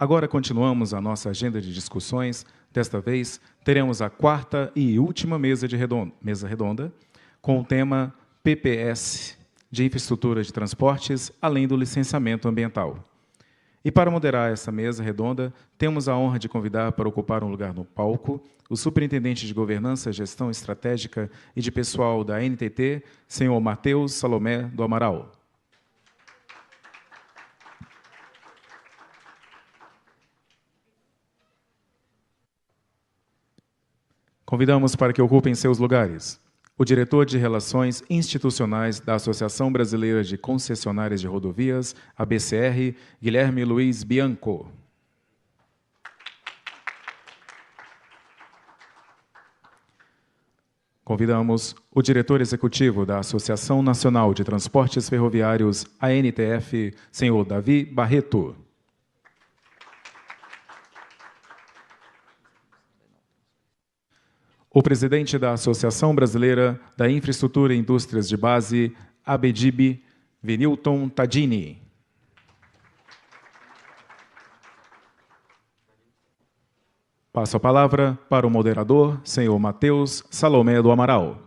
Agora continuamos a nossa agenda de discussões. Desta vez, teremos a quarta e última mesa redonda, com o tema PPS, de infraestrutura de transportes, além do licenciamento ambiental. E para moderar essa mesa redonda, temos a honra de convidar para ocupar um lugar no palco o Superintendente de Governança, Gestão Estratégica e de Pessoal da NTT, senhor Matheus Salomé do Amaral. Convidamos para que ocupem seus lugares o diretor de Relações Institucionais da Associação Brasileira de Concessionárias de Rodovias, ABCR, Guilherme Luiz Bianco. Convidamos o diretor executivo da Associação Nacional de Transportes Ferroviários, ANTF, senhor Davi Barreto. O presidente da Associação Brasileira da Infraestrutura e Indústrias de Base, ABDIB, Venilton Tadini. Passo a palavra para o moderador, senhor Matheus Salomé do Amaral.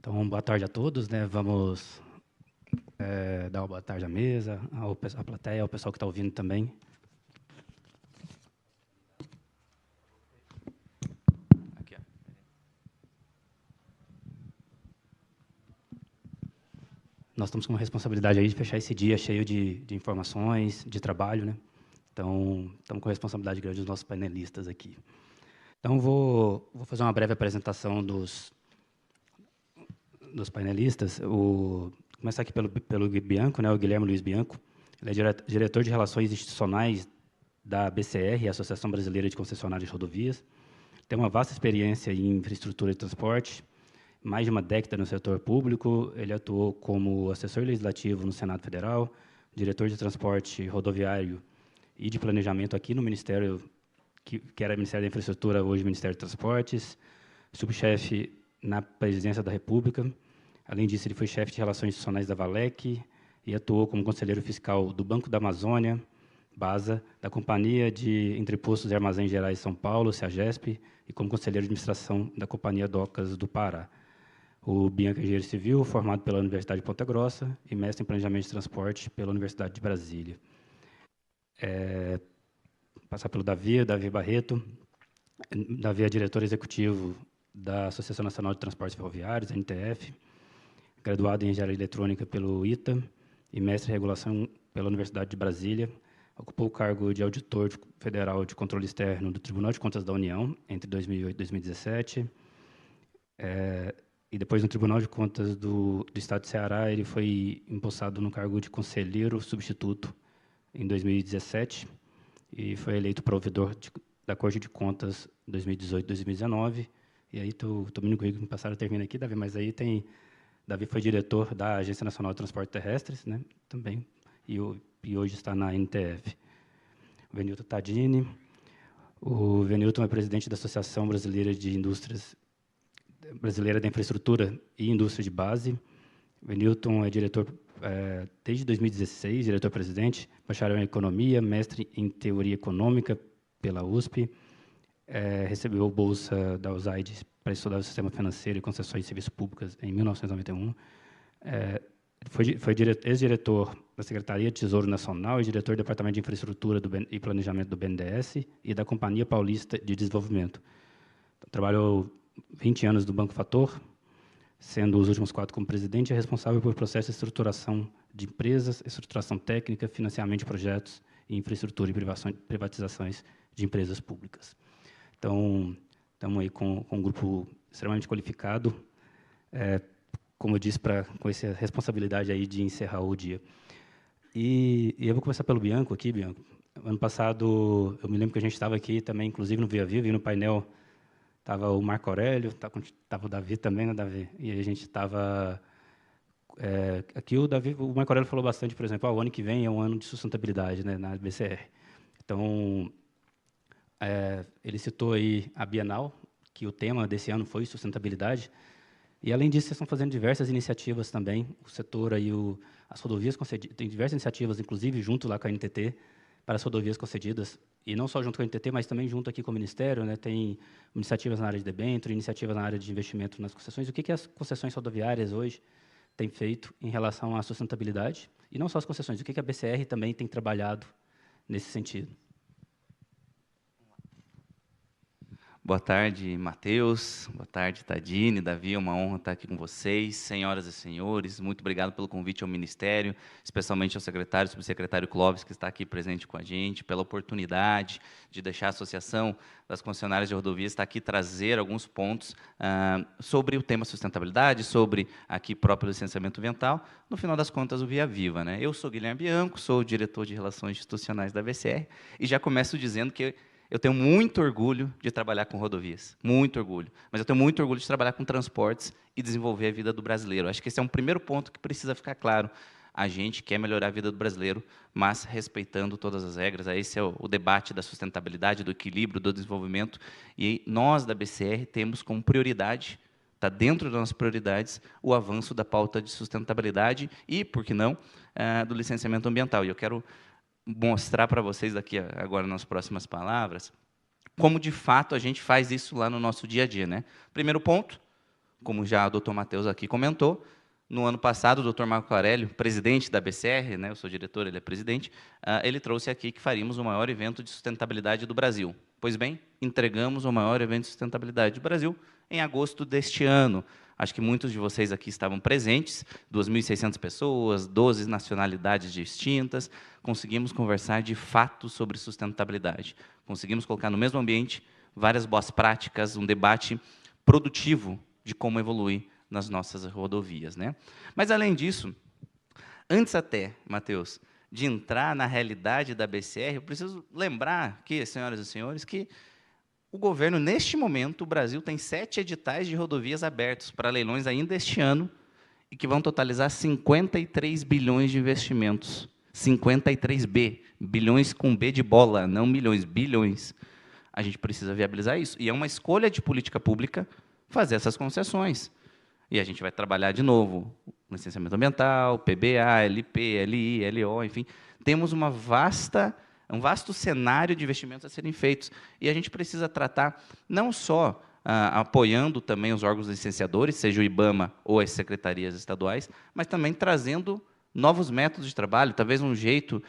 Então, boa tarde a todos, né? Vamos dar uma boa tarde à mesa, à plateia, ao pessoal que está ouvindo também. Aqui, ó. Nós estamos com uma responsabilidade aí de fechar esse dia cheio de informações, de trabalho, né? Então, estamos com a responsabilidade grande dos nossos painelistas aqui. Então, vou fazer uma breve apresentação dos painelistas. Começar aqui pelo Bianco, né, o Guilherme Luiz Bianco. Ele é diretor de Relações Institucionais da BCR, Associação Brasileira de Concessionárias de Rodovias. Tem uma vasta experiência em infraestrutura de transporte, mais de uma década no setor público. Ele atuou como assessor legislativo no Senado Federal, diretor de transporte rodoviário e de planejamento aqui no Ministério, que era Ministério da Infraestrutura, hoje Ministério de Transportes, subchefe na Presidência da República. Além disso, ele foi chefe de Relações Institucionais da Valec e atuou como conselheiro fiscal do Banco da Amazônia, BASA, da Companhia de Entrepostos e Armazéns Gerais de São Paulo, CEAGESP, e como conselheiro de administração da Companhia Docas do Pará. O Bianco é engenheiro civil, formado pela Universidade de Ponta Grossa e mestre em planejamento de transporte pela Universidade de Brasília. Passar pelo Davi Barreto. Davi é diretor executivo da Associação Nacional de Transportes Ferroviários, ANTF, graduado em Engenharia Eletrônica pelo ITA e mestre em Regulação pela Universidade de Brasília. Ocupou o cargo de auditor federal de controle externo do Tribunal de Contas da União entre 2008 e 2017. E depois, no Tribunal de Contas do Estado de Ceará, ele foi empossado no cargo de conselheiro substituto em 2017 e foi eleito provedor da Corte de Contas 2018 e 2019. E aí, estou me currículo, me passaram, termina aqui, Davi, mas aí tem... Davi foi diretor da Agência Nacional de Transportes Terrestres, né, também, e hoje está na NTF. O Venilton Tadini. O Venilton é presidente da Associação Brasileira de Indústrias, Brasileira da Infraestrutura e Indústria de Base. O Venilton é diretor, desde 2016, diretor-presidente, bacharel em Economia, mestre em Teoria Econômica pela USP, recebeu bolsa da USAID para estudar o sistema financeiro e concessões de serviços públicos em 1991. Foi ex-diretor da Secretaria de Tesouro Nacional e diretor do Departamento de Infraestrutura e Planejamento do BNDES e da Companhia Paulista de Desenvolvimento. Então, trabalhou 20 anos no Banco Fator, sendo os últimos 4 como presidente, é responsável por processo de estruturação de empresas, estruturação técnica, financiamento de projetos e infraestrutura e privatizações de empresas públicas. Então, estamos aí com um grupo extremamente qualificado, como eu disse, com essa responsabilidade aí de encerrar o dia. E eu vou começar pelo Bianco aqui, Bianco. Ano passado, eu me lembro que a gente estava aqui também, inclusive no Via Viva, e no painel estava o Marco Aurélio, estava o Davi também, né, Davi? E a gente estava Aqui o Marco Aurélio falou bastante, por exemplo, o ano que vem é um ano de sustentabilidade, né, na BCR. Então, ele citou aí a Bienal, que o tema desse ano foi sustentabilidade, e, além disso, vocês estão fazendo diversas iniciativas também, o setor aí, as rodovias concedidas, tem diversas iniciativas, inclusive junto lá com a NTT, para as rodovias concedidas, e não só junto com a NTT, mas também junto aqui com o Ministério, né, tem iniciativas na área de debênture, iniciativas na área de investimento nas concessões. O que as concessões rodoviárias hoje têm feito em relação à sustentabilidade? E não só as concessões, o que a BCR também tem trabalhado nesse sentido? Boa tarde, Matheus. Boa tarde, Tadine, Davi. É uma honra estar aqui com vocês. Senhoras e senhores, muito obrigado pelo convite ao Ministério, especialmente ao secretário, subsecretário Clóvis, que está aqui presente com a gente, pela oportunidade de deixar a Associação das Concessionárias de Rodovias estar aqui trazer alguns pontos sobre o tema sustentabilidade, sobre aqui próprio licenciamento ambiental, no final das contas, o Via Viva, né? Eu sou Guilherme Bianco, sou o diretor de Relações Institucionais da BCR, e já começo dizendo que eu tenho muito orgulho de trabalhar com rodovias, muito orgulho. Mas eu tenho muito orgulho de trabalhar com transportes e desenvolver a vida do brasileiro. Acho que esse é um primeiro ponto que precisa ficar claro. A gente quer melhorar a vida do brasileiro, mas respeitando todas as regras. Esse é o debate da sustentabilidade, do equilíbrio, do desenvolvimento. E nós, da BCR, temos como prioridade, está dentro das nossas prioridades, o avanço da pauta de sustentabilidade e, por que não, do licenciamento ambiental. E eu quero mostrar para vocês aqui agora nas próximas palavras como de fato a gente faz isso lá no nosso dia a dia, né? Primeiro ponto, como já o Dr. Matheus aqui comentou, no ano passado o Dr. Marco Aurélio, presidente da BCR, né, eu sou diretor, ele é presidente, ele trouxe aqui que faríamos o maior evento de sustentabilidade do Brasil. Pois bem, entregamos o maior evento de sustentabilidade do Brasil em agosto deste ano. Acho que muitos de vocês aqui estavam presentes, 2.600 pessoas, 12 nacionalidades distintas, conseguimos conversar de fato sobre sustentabilidade. Conseguimos colocar no mesmo ambiente várias boas práticas, um debate produtivo de como evoluir nas nossas rodovias, né? Mas, além disso, antes até, Matheus, de entrar na realidade da BCR, eu preciso lembrar que, senhoras e senhores, que o governo, neste momento, o Brasil tem 7 editais de rodovias abertos para leilões ainda este ano e que vão totalizar 53 bilhões de investimentos. 53 bilhões com B de bola, não milhões, bilhões. A gente precisa viabilizar isso. E é uma escolha de política pública fazer essas concessões. E a gente vai trabalhar de novo licenciamento ambiental, PBA, LP, LI, LO, enfim. Temos um vasto cenário de investimentos a serem feitos. E a gente precisa tratar não só apoiando também os órgãos licenciadores, seja o IBAMA ou as secretarias estaduais, mas também trazendo novos métodos de trabalho, talvez um jeito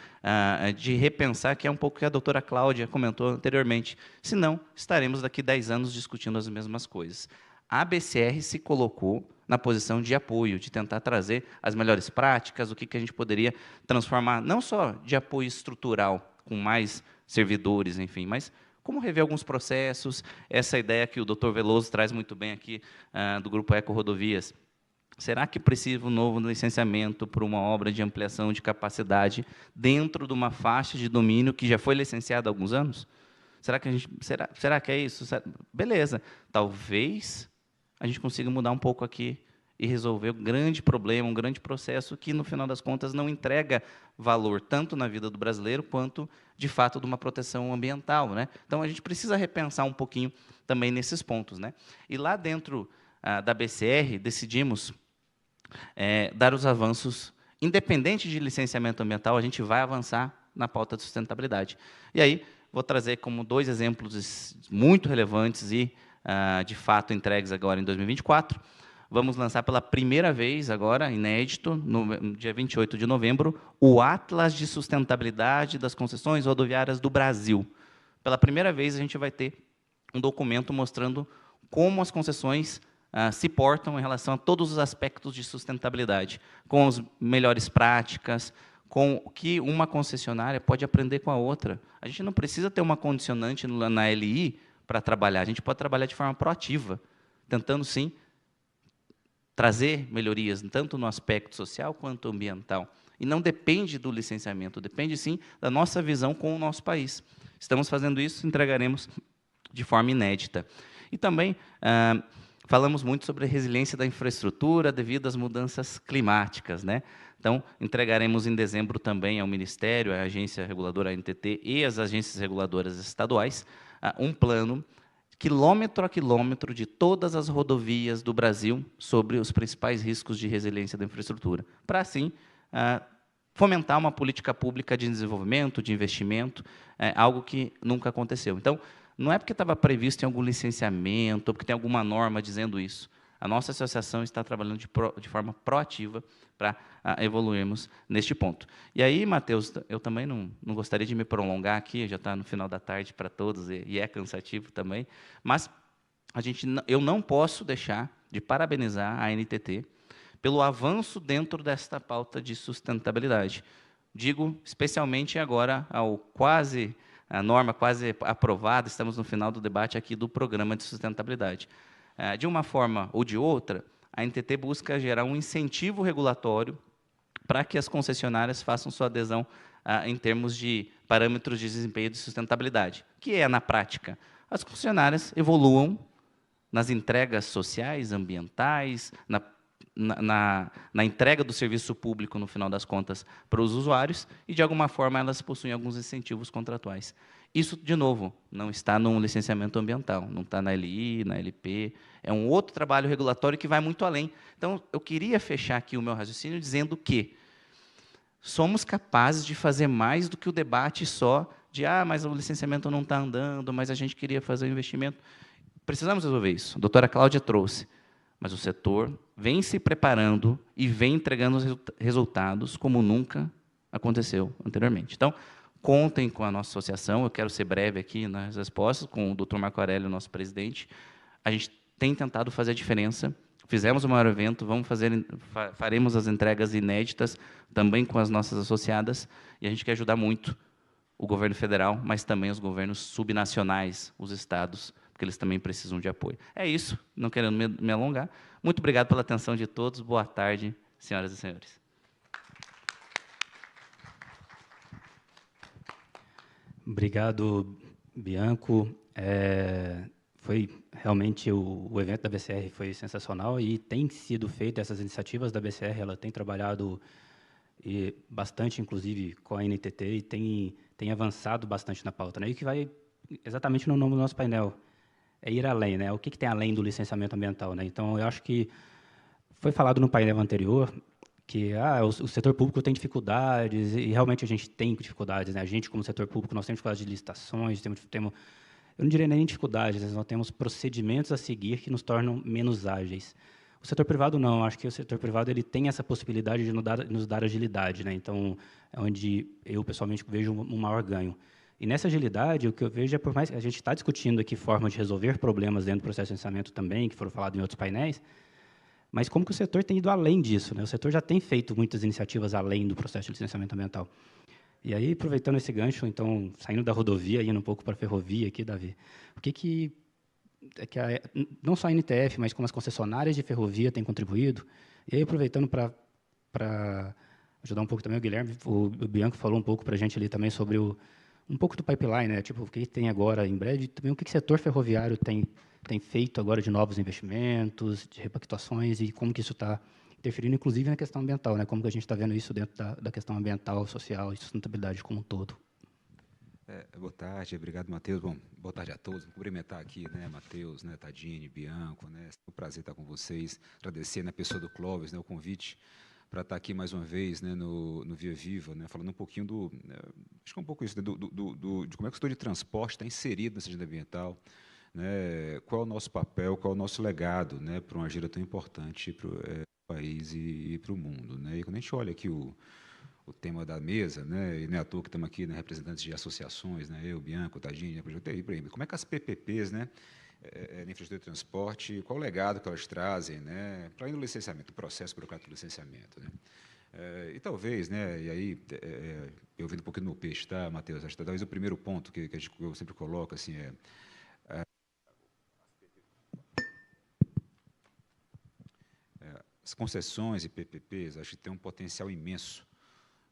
de repensar, que é um pouco o que a doutora Cláudia comentou anteriormente. Senão, estaremos daqui 10 anos discutindo as mesmas coisas. A BCR se colocou na posição de apoio, de tentar trazer as melhores práticas, o que a gente poderia transformar, não só de apoio estrutural, com mais servidores, enfim, mas como rever alguns processos, essa ideia que o Dr. Veloso traz muito bem aqui, do Grupo Eco Rodovias. Será que precisa um novo licenciamento para uma obra de ampliação de capacidade dentro de uma faixa de domínio que já foi licenciada há alguns anos? Será que é isso? Beleza, talvez a gente consiga mudar um pouco aqui e resolver um grande problema, um grande processo que, no final das contas, não entrega valor tanto na vida do brasileiro quanto, de fato, de uma proteção ambiental, né? Então, a gente precisa repensar um pouquinho também nesses pontos, né? E lá dentro da BCR, decidimos dar os avanços, independente de licenciamento ambiental, a gente vai avançar na pauta de sustentabilidade. E aí, vou trazer como 2 exemplos muito relevantes e, de fato, entregues agora em 2024. Vamos lançar pela primeira vez, agora, inédito, no dia 28 de novembro, o Atlas de Sustentabilidade das Concessões Rodoviárias do Brasil. Pela primeira vez, a gente vai ter um documento mostrando como as concessões se portam em relação a todos os aspectos de sustentabilidade, com as melhores práticas, com o que uma concessionária pode aprender com a outra. A gente não precisa ter uma condicionante na LI para trabalhar, a gente pode trabalhar de forma proativa, tentando, sim, trazer melhorias, tanto no aspecto social quanto ambiental. E não depende do licenciamento, depende, sim, da nossa visão com o nosso país. Estamos fazendo isso, entregaremos de forma inédita. E também falamos muito sobre a resiliência da infraestrutura devido às mudanças climáticas, né? Então, entregaremos em dezembro também ao Ministério, à agência reguladora, a ANTT, e às agências reguladoras estaduais, um plano quilômetro a quilômetro de todas as rodovias do Brasil sobre os principais riscos de resiliência da infraestrutura, para assim fomentar uma política pública de desenvolvimento, de investimento, algo que nunca aconteceu. Então, não é porque estava previsto em algum licenciamento, ou porque tem alguma norma dizendo isso. A nossa associação está trabalhando de forma proativa para evoluirmos neste ponto. E aí, Matheus, eu também não gostaria de me prolongar aqui, já está no final da tarde para todos, e é cansativo também, mas eu não posso deixar de parabenizar a ANTT pelo avanço dentro desta pauta de sustentabilidade. Digo especialmente agora a norma quase aprovada, estamos no final do debate aqui do programa de sustentabilidade. De uma forma ou de outra, a ANTT busca gerar um incentivo regulatório para que as concessionárias façam sua adesão em termos de parâmetros de desempenho de sustentabilidade, que é, na prática, as concessionárias evoluam nas entregas sociais, ambientais, na entrega do serviço público, no final das contas, para os usuários, e, de alguma forma, elas possuem alguns incentivos contratuais. Isso, de novo, não está no licenciamento ambiental, não está na LI, na LP, é um outro trabalho regulatório que vai muito além. Então, eu queria fechar aqui o meu raciocínio dizendo que somos capazes de fazer mais do que o debate só de mas o licenciamento não está andando, mas a gente queria fazer um investimento. Precisamos resolver isso. A doutora Cláudia trouxe. Mas o setor vem se preparando e vem entregando resultados como nunca aconteceu anteriormente. Então, contem com a nossa associação. Eu quero ser breve aqui nas respostas, com o Dr. Marco Aurélio, nosso presidente. A gente tem tentado fazer a diferença. Fizemos o maior evento, faremos as entregas inéditas também com as nossas associadas, e a gente quer ajudar muito o governo federal, mas também os governos subnacionais, os estados, porque eles também precisam de apoio. É isso, não querendo me alongar. Muito obrigado pela atenção de todos. Boa tarde, senhoras e senhores. Obrigado, Bianco. Foi realmente o evento da BCR foi sensacional e tem sido feito essas iniciativas da BCR. Ela tem trabalhado bastante, inclusive, com a NTT e tem avançado bastante na pauta, né? E que vai exatamente no nome do nosso painel. É ir além, né? O que tem além do licenciamento ambiental, né? Então, eu acho que foi falado no painel anterior que o setor público tem dificuldades, e realmente a gente tem dificuldades, né? A gente, como setor público, nós temos dificuldades de licitações, eu não diria nem dificuldades, nós temos procedimentos a seguir que nos tornam menos ágeis. O setor privado não, eu acho que o setor privado ele tem essa possibilidade de nos dar agilidade, né? Então, é onde eu, pessoalmente, vejo um maior ganho. E nessa agilidade, o que eu vejo é, por mais que a gente está discutindo aqui formas de resolver problemas dentro do processo de licenciamento também, que foram falados em outros painéis, mas como que o setor tem ido além disso, né? O setor já tem feito muitas iniciativas além do processo de licenciamento ambiental. E aí, aproveitando esse gancho, então, saindo da rodovia, indo um pouco para a ferrovia aqui, Davi, o que não só a NTF, mas como as concessionárias de ferrovia têm contribuído, e aí, aproveitando para ajudar um pouco também o Guilherme, o Bianco falou um pouco para a gente ali também sobre um pouco do pipeline, né? Tipo, o que tem agora em breve, também o que o setor ferroviário tem feito agora de novos investimentos, de repactuações, e como que isso está interferindo, inclusive, na questão ambiental, né? Como que a gente está vendo isso dentro da questão ambiental, social e sustentabilidade como um todo. Boa tarde, obrigado, Matheus. Bom, boa tarde a todos. Vou cumprimentar aqui, né, Matheus, né, Tadini, Bianco, né? É um prazer estar com vocês. Agradecer na pessoa do Clóvis, né, o convite para estar aqui mais uma vez, né, no Via Viva, né, falando um pouquinho acho que é um pouco isso, né, de como é que o setor de transporte está inserido nessa agenda ambiental, né, qual é o nosso papel, qual é o nosso legado, né, para uma agenda tão importante para o país e para o mundo, né. E quando a gente olha aqui o tema da mesa, né, e não é à toa que estamos aqui, né, representantes de associações, né, eu, Bianco, Tadini, né, projeto aí, como é que as PPPs, né, na infraestrutura de transporte, qual o legado que elas trazem, né, para além do licenciamento, o processo burocrático do licenciamento, né. E talvez, né, e aí, eu vendo um pouquinho no peixe, tá, Matheus, acho que talvez o primeiro ponto que eu sempre coloco, assim, as concessões e PPPs, acho que tem um potencial imenso,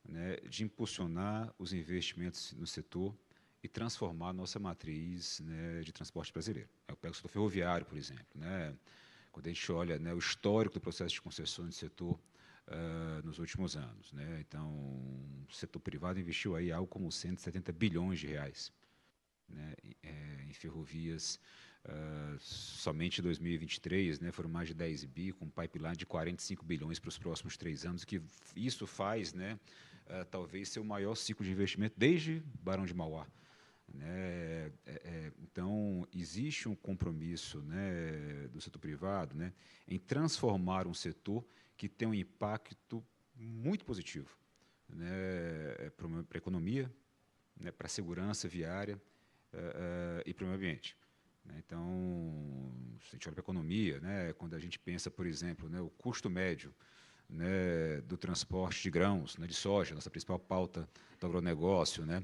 né, de impulsionar os investimentos no setor e transformar a nossa matriz, né, de transporte brasileiro. Eu pego o setor ferroviário, por exemplo, né. quando a gente olha, né, o histórico do processo de concessões do setor nos últimos anos, né? Então, o setor privado investiu aí algo como 170 bilhões de reais, né, em ferrovias. Somente em 2023, né, foram mais de 10 bi, com um pipeline de 45 bilhões para os próximos 3 anos, que isso faz, né, talvez ser o maior ciclo de investimento desde Barão de Mauá. Né? Então, existe um compromisso, né, do setor privado, né, em transformar um setor que tem um impacto muito positivo, né, para a economia, né, para a segurança viária e para o meio ambiente. Né? Então, se a gente olha para a economia, né, quando a gente pensa, por exemplo, né, o custo médio, né, do transporte de grãos, né, de soja, nossa principal pauta do agronegócio, né,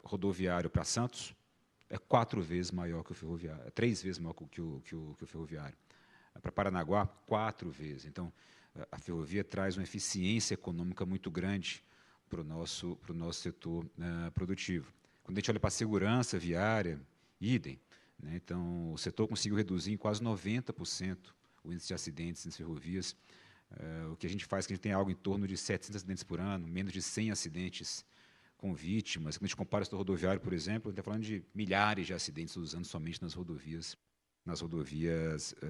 rodoviário para Santos, é 4 vezes maior que o ferroviário, 3 vezes maior que o ferroviário. Para Paranaguá, 4 vezes. Então, a ferrovia traz uma eficiência econômica muito grande para o nosso setor produtivo. Quando a gente olha para a segurança viária, idem. Né? Então, o setor conseguiu reduzir em quase 90% o índice de acidentes nas ferrovias. O que a gente faz é que a gente tem algo em torno de 700 acidentes por ano, menos de 100 acidentes com vítimas. Quando a gente compara o setor rodoviário, por exemplo, a gente está falando de milhares de acidentes todos os anos somente nas rodovias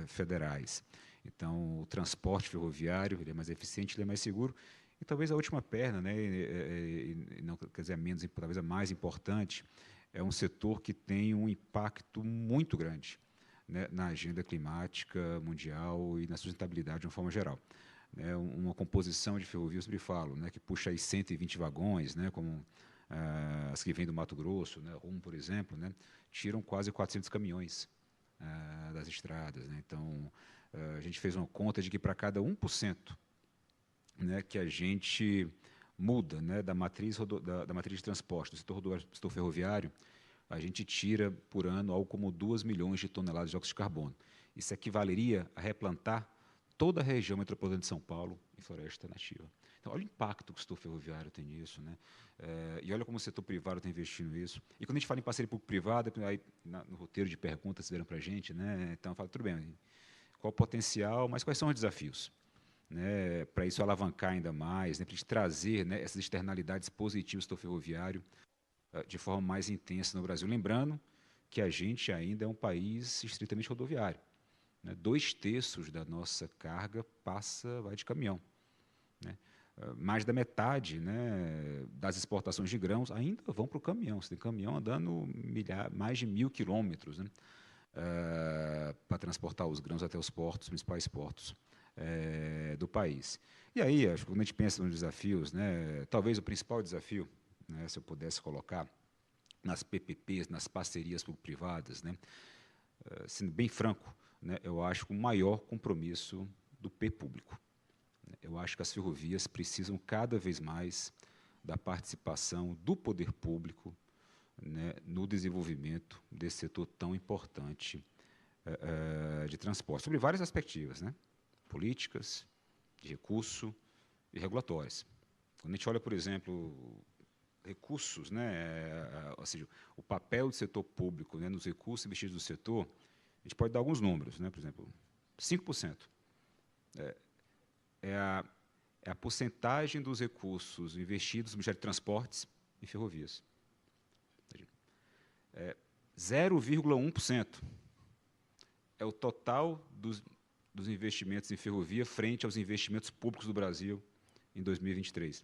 federais. Então, o transporte ferroviário ele é mais eficiente, ele é mais seguro. E talvez a última perna, né, não quer dizer menos, talvez a mais importante, é um setor que tem um impacto muito grande, né, na agenda climática mundial e na sustentabilidade de uma forma geral. Né, uma composição de ferrovias, eu sempre falo, né, que puxa aí 120 vagões, né, como as que vêm do Mato Grosso, né, Rumo, por exemplo, né, tiram quase 400 caminhões das estradas. Né? Então, a gente fez uma conta de que para cada 1%, né, que a gente muda, né, da matriz de transporte, do setor ferroviário, a gente tira por ano algo como 2 milhões de toneladas de óxido de carbono. Isso equivaleria a replantar toda a região metropolitana de São Paulo em floresta nativa. Então, olha o impacto que o setor ferroviário tem nisso, né? E olha como o setor privado está investindo nisso. E quando a gente fala em parceria público-privada, aí no roteiro de perguntas que deram para a gente, né? Então, eu falo, tudo bem, qual o potencial, mas quais são os desafios? Né, para isso alavancar ainda mais, né, para a gente trazer, né, essas externalidades positivas do setor ferroviário de forma mais intensa no Brasil. Lembrando que a gente ainda é um país estritamente rodoviário. Né, 2/3 da nossa carga vai de caminhão. Né? Mais da metade, né, das exportações de grãos ainda vão para o caminhão. Você tem caminhão andando mais de 1.000 quilômetros, né, para transportar os grãos até os principais portos do país. E aí, acho que quando a gente pensa nos desafios, né, talvez o principal desafio, né, se eu pudesse colocar, nas PPPs, nas parcerias público-privadas, né, sendo bem franco, né, eu acho que o maior compromisso do público. Eu acho que as ferrovias precisam cada vez mais da participação do poder público, né, no desenvolvimento desse setor tão importante de transporte, sobre várias perspectivas, né, políticas, de recurso e regulatórias. Quando a gente olha, por exemplo, recursos, né, ou seja, o papel do setor público, né, nos recursos investidos no setor, a gente pode dar alguns números, né, por exemplo, 5% é a porcentagem dos recursos investidos no Ministério de Transportes em ferrovias. 0,1% é o total dos investimentos em ferrovia frente aos investimentos públicos do Brasil em 2023.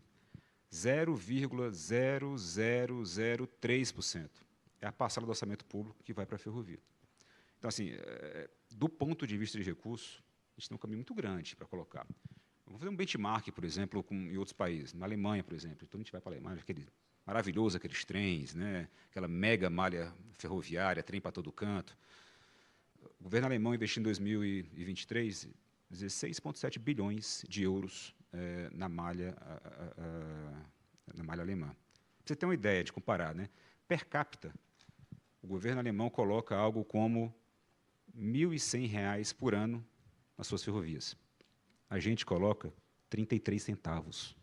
0,0003% é a parcela do orçamento público que vai para a ferrovia. Então, assim, do ponto de vista de recursos, a gente tem um caminho muito grande para colocar. Vamos fazer um benchmark, por exemplo, em outros países. Na Alemanha, por exemplo. Então, a gente vai para a Alemanha, maravilhoso aqueles trens, né? Aquela mega malha ferroviária, trem para todo canto. O governo alemão investiu em 2023 16,7 bilhões de euros na malha alemã. Para você ter uma ideia de comparar, né? Per capita, o governo alemão coloca algo como R$ 1.100 por ano nas suas ferrovias. A gente coloca 33 centavos.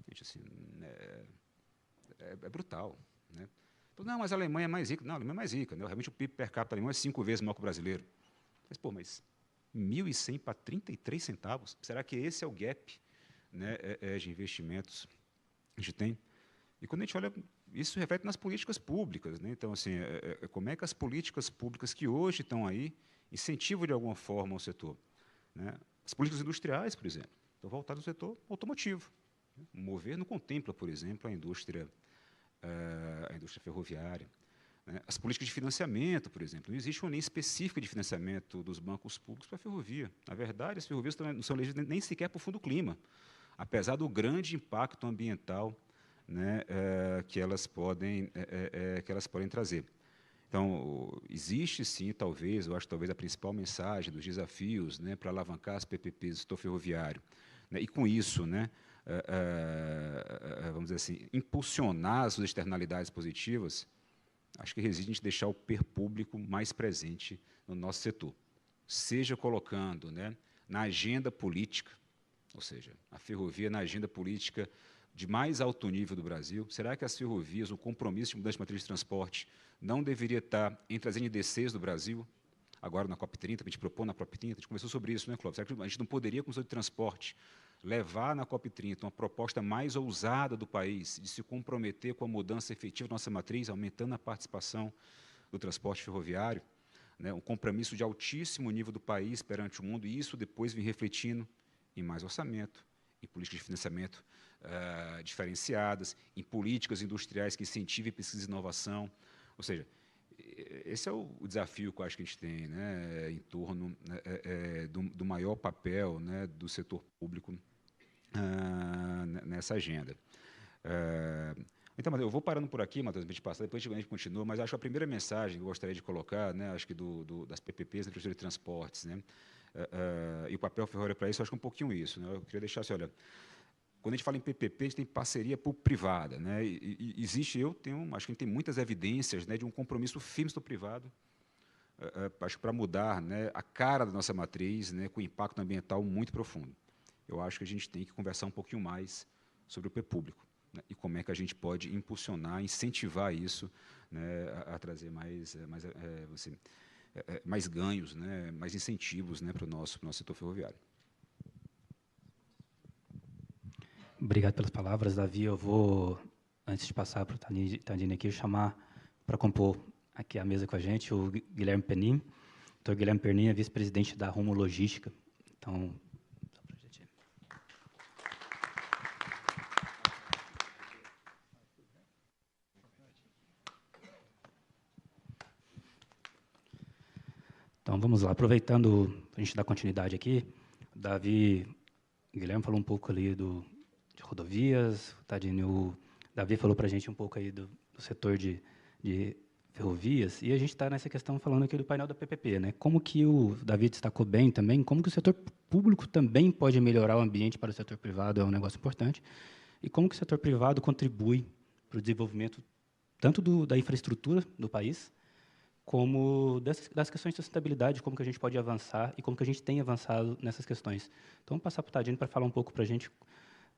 Gente, assim, é brutal. Né? Então, não, mas a Alemanha é mais rica. Não, a Alemanha é mais rica. Né? Realmente o PIB per capita alemão é 5 vezes maior que o brasileiro. Mas 1.100 para 33 centavos? Será que esse é o gap, né, de investimentos que a gente tem? E quando a gente olha, isso reflete nas políticas públicas, né? Então, assim, como é que as políticas públicas que hoje estão aí incentivam de alguma forma o setor, né? As políticas industriais, por exemplo, estão voltadas ao setor automotivo. O Mover não contempla, por exemplo, a indústria ferroviária, né? As políticas de financiamento, por exemplo, não existe uma linha específica de financiamento dos bancos públicos para a ferrovia. Na verdade, as ferrovias não são elegidas nem sequer para o Fundo Clima, apesar do grande impacto ambiental, né, que elas podem trazer. Então, existe sim, talvez, eu acho talvez a principal mensagem dos desafios, né, para alavancar as PPPs do setor ferroviário, né, e com isso, né, vamos dizer assim, impulsionar as suas externalidades positivas, acho que reside em deixar o poder público mais presente no nosso setor, seja colocando, né, na agenda política, ou seja, a ferrovia na agenda política de mais alto nível do Brasil. Será que as ferrovias, o compromisso de mudança de matriz de transporte, não deveria estar entre as NDCs do Brasil? Agora, na COP30, a gente propôs na COP30, a gente conversou sobre isso, né, Clóvis? Será que a gente não poderia, como setor de transporte, levar na COP30 uma proposta mais ousada do país, de se comprometer com a mudança efetiva da nossa matriz, aumentando a participação do transporte ferroviário, né, um compromisso de altíssimo nível do país perante o mundo, e isso depois vem refletindo em mais orçamento, em políticas de financiamento diferenciadas, em políticas industriais que incentivem pesquisa e inovação. Ou seja, esse é o desafio que eu acho que a gente tem, né, em torno do maior papel, né, do setor público nessa agenda. Então, eu vou parando por aqui, Matheus, para a gente passar, depois a gente continua, mas acho que a primeira mensagem que eu gostaria de colocar, né, acho que das PPPs, da infraestrutura de transportes, né, e o papel ferroviário para isso, acho que um pouquinho isso. Né, eu queria deixar assim, olha, quando a gente fala em PPP, a gente tem parceria público-privada, né, e existe, acho que a gente tem muitas evidências, né, de um compromisso firme do privado, acho que para mudar, né, a cara da nossa matriz, né, com impacto ambiental muito profundo. Eu acho que a gente tem que conversar um pouquinho mais sobre o poder público, né, e como é que a gente pode impulsionar, incentivar isso, né, a trazer mais ganhos, né, mais incentivos, né, para o nosso setor ferroviário. Obrigado pelas palavras, Davi. Eu vou, antes de passar para o Tadini aqui, chamar para compor aqui a mesa com a gente o Guilherme Penin. O doutor Guilherme Penin é vice-presidente da Rumo Logística. Então, só para a gente... Então, vamos lá. Aproveitando, a gente dar continuidade aqui, o Guilherme falou um pouco ali de rodovias, o Davi falou para a gente um pouco aí do setor de ferrovias, e a gente está nessa questão falando aqui do painel da PPP, né? Como que o Davi destacou bem também, como que o setor público também pode melhorar o ambiente para o setor privado, é um negócio importante, e como que o setor privado contribui para o desenvolvimento tanto da infraestrutura do país, como das questões de sustentabilidade, como que a gente pode avançar e como que a gente tem avançado nessas questões. Então, vamos passar para o Tadini para falar um pouco para a gente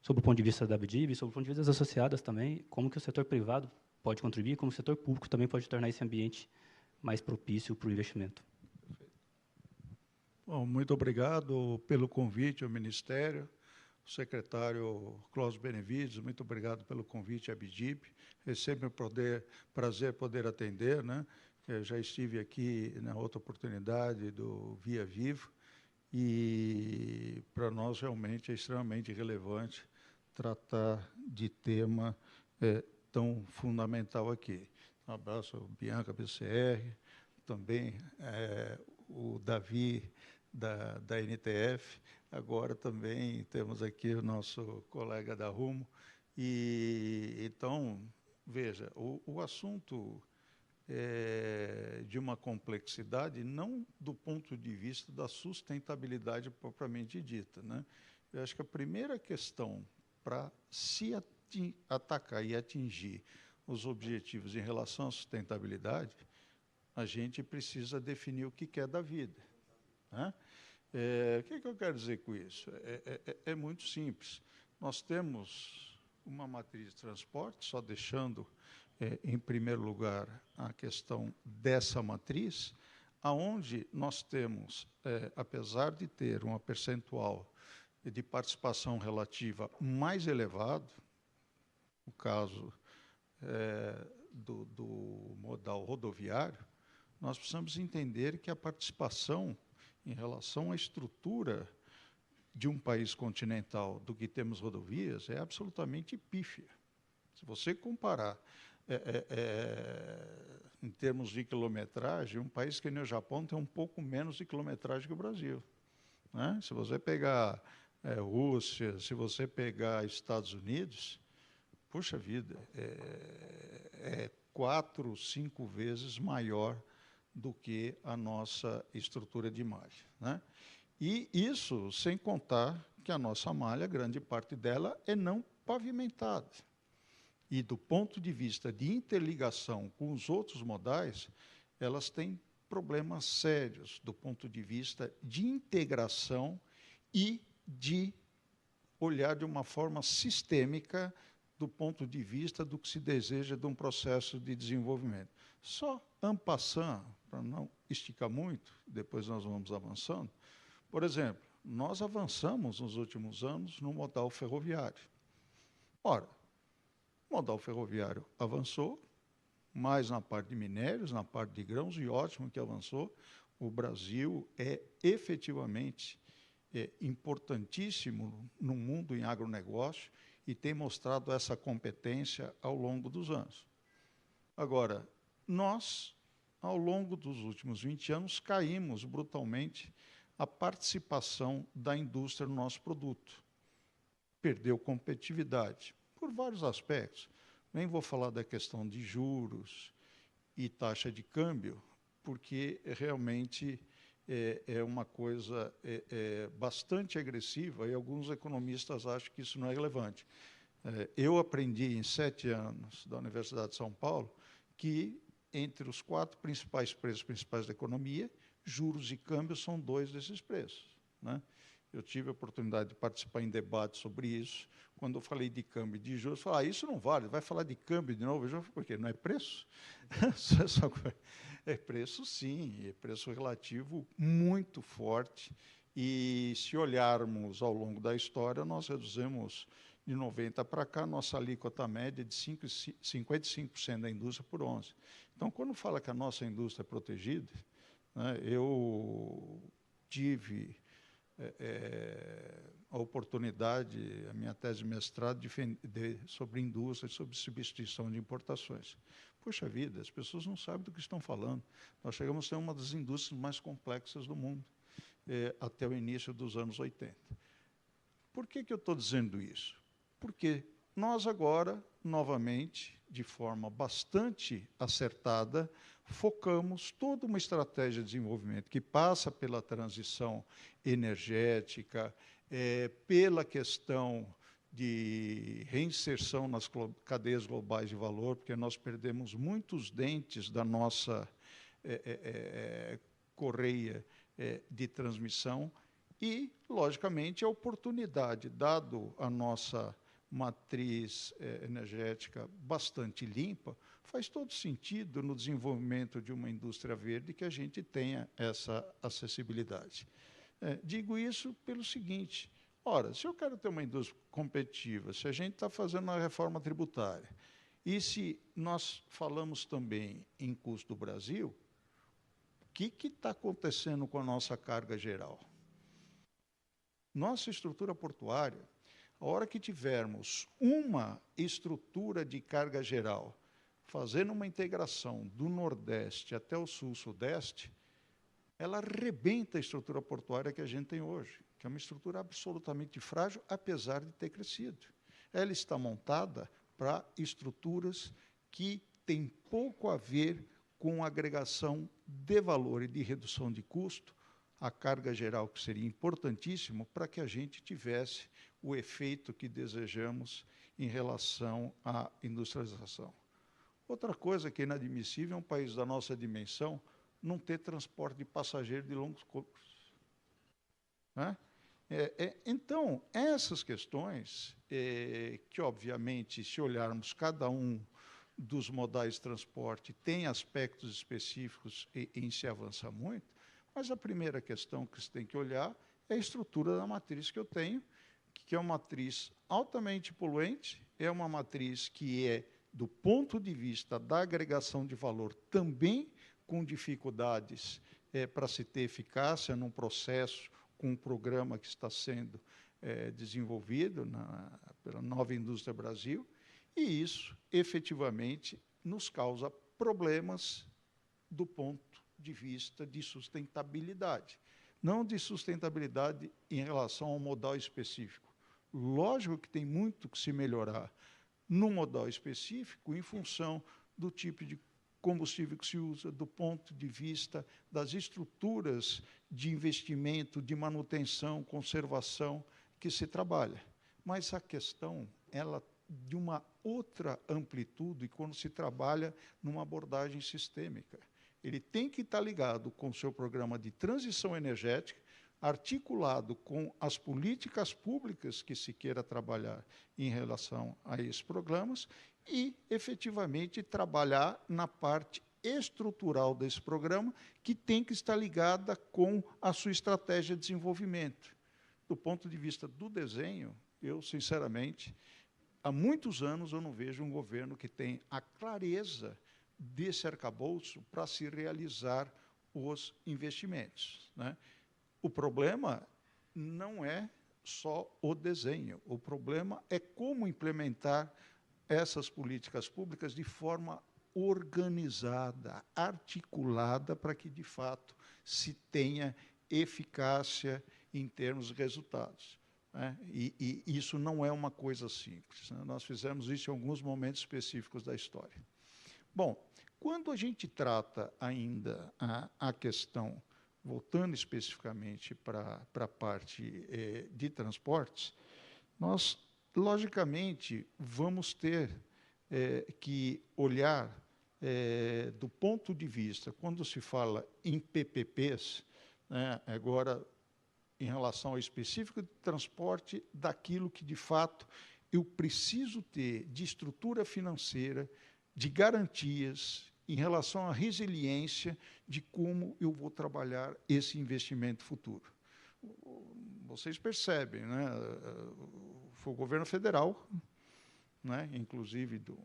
sobre o ponto de vista da ABDIB, sobre o ponto de vista das associadas também, como que o setor privado pode contribuir, como o setor público também pode tornar esse ambiente mais propício para o investimento. Bom, muito obrigado pelo convite ao Ministério, o secretário Cláudio Benevides, muito obrigado pelo convite à ABDIB. É sempre um prazer poder atender, né? Eu já estive aqui na outra oportunidade do Via Vivo, e para nós realmente é extremamente relevante tratar de tema tão fundamental aqui. Um abraço ao Bianca BCR, também o Davi da NTF, agora também temos aqui o nosso colega da Rumo. E então, veja, o assunto de uma complexidade, não do ponto de vista da sustentabilidade propriamente dita, né? Eu acho que a primeira questão para se atacar e atingir os objetivos em relação à sustentabilidade, a gente precisa definir o que é da vida, né? O que eu quero dizer com isso? É muito simples. Nós temos uma matriz de transporte, só deixando em primeiro lugar a questão dessa matriz. aonde nós temos, apesar de ter um percentual de participação relativa mais elevado, no caso do modal rodoviário, nós precisamos entender que a participação em relação à estrutura de um país continental do que temos rodovias é absolutamente pífia. Se você comparar em termos de quilometragem, um país que nem o Japão tem um pouco menos de quilometragem que o Brasil, né? Se você pegar Rússia, se você pegar Estados Unidos, puxa vida, é 4, 5 vezes maior do que a nossa estrutura de malha, né? E isso sem contar que a nossa malha, grande parte dela, é não pavimentada. E do ponto de vista de interligação com os outros modais, elas têm problemas sérios do ponto de vista de integração e de olhar de uma forma sistêmica do ponto de vista do que se deseja de um processo de desenvolvimento. Só en passant, para não esticar muito, depois nós vamos avançando. Por exemplo, nós avançamos nos últimos anos no modal ferroviário. Ora, o modal ferroviário avançou, mais na parte de minérios, na parte de grãos, e ótimo que avançou. O Brasil é efetivamente importantíssimo no mundo em agronegócio e tem mostrado essa competência ao longo dos anos. Agora, nós, ao longo dos últimos 20 anos, caímos brutalmente a participação da indústria no nosso produto. Perdeu competitividade, por vários aspectos. Nem vou falar da questão de juros e taxa de câmbio, porque realmente é uma coisa bastante agressiva e alguns economistas acham que isso não é relevante. Eu aprendi em 7 anos da Universidade de São Paulo que entre os 4 principais preços principais da economia, juros e câmbio são 2 desses preços, né? Eu tive a oportunidade de participar em debates sobre isso. Quando eu falei de câmbio e de juros, eu falei, isso não vale, vai falar de câmbio de novo? Eu falei, por quê? Não é preço? É preço, sim, é preço relativo muito forte. E se olharmos ao longo da história, nós reduzimos de 90 para cá, nossa alíquota média de 55% da indústria por 11%. Então, quando fala que a nossa indústria é protegida, né, eu tive a oportunidade, a minha tese de mestrado, sobre indústria, sobre substituição de importações. Puxa vida, as pessoas não sabem do que estão falando. Nós chegamos a ser uma das indústrias mais complexas do mundo, até o início dos anos 80. Por que eu estou dizendo isso? Porque nós agora, novamente, de forma bastante acertada, focamos toda uma estratégia de desenvolvimento que passa pela transição energética, pela questão de reinserção nas cadeias globais de valor, porque nós perdemos muitos dentes da nossa correia de transmissão e, logicamente, a oportunidade, dado a nossa matriz energética bastante limpa, faz todo sentido no desenvolvimento de uma indústria verde que a gente tenha essa acessibilidade. Digo isso pelo seguinte, ora, se eu quero ter uma indústria competitiva, se a gente está fazendo uma reforma tributária, e se nós falamos também em custo do Brasil, o que está acontecendo com a nossa carga geral? Nossa estrutura portuária, a hora que tivermos uma estrutura de carga geral, fazendo uma integração do Nordeste até o Sul-Sudeste, ela arrebenta a estrutura portuária que a gente tem hoje, que é uma estrutura absolutamente frágil, apesar de ter crescido. Ela está montada para estruturas que têm pouco a ver com agregação de valor e de redução de custo, a carga geral, que seria importantíssimo para que a gente tivesse o efeito que desejamos em relação à industrialização. Outra coisa que é inadmissível é um país da nossa dimensão não ter transporte de passageiro de longos cursos, né? Então, essas questões, que obviamente, se olharmos cada um dos modais de transporte tem aspectos específicos em se avança muito, mas a primeira questão que se tem que olhar é a estrutura da matriz que eu tenho, que é uma matriz altamente poluente, é uma matriz que é, do ponto de vista da agregação de valor, também com dificuldades para se ter eficácia num processo, com um programa que está sendo desenvolvido pela Nova Indústria Brasil, e isso, efetivamente, nos causa problemas do ponto de vista de sustentabilidade. Não de sustentabilidade em relação ao modal específico. Lógico que tem muito que se melhorar no modal específico em função do tipo de combustível que se usa, do ponto de vista das estruturas de investimento, de manutenção, conservação que se trabalha. Mas a questão, ela de uma outra amplitude quando se trabalha numa abordagem sistêmica. Ele tem que estar ligado com o seu programa de transição energética, articulado com as políticas públicas que se queira trabalhar em relação a esses programas e, efetivamente, trabalhar na parte estrutural desse programa, que tem que estar ligada com a sua estratégia de desenvolvimento. Do ponto de vista do desenho, eu, sinceramente, há muitos anos eu não vejo um governo que tem a clareza desse arcabouço para se realizar os investimentos, né? O problema não é só o desenho, o problema é como implementar essas políticas públicas de forma organizada, articulada, para que, de fato, se tenha eficácia em termos de resultados, né? E isso não é uma coisa simples, né? Nós fizemos isso em alguns momentos específicos da história. Bom, quando a gente trata ainda a questão, voltando especificamente para a parte de transportes, nós, logicamente, vamos ter que olhar do ponto de vista, quando se fala em PPPs, né, agora, em relação ao específico de transporte, daquilo que, de fato, eu preciso ter de estrutura financeira, de garantias, em relação à resiliência de como eu vou trabalhar esse investimento futuro. Vocês percebem, né? Foi o governo federal, né, inclusive do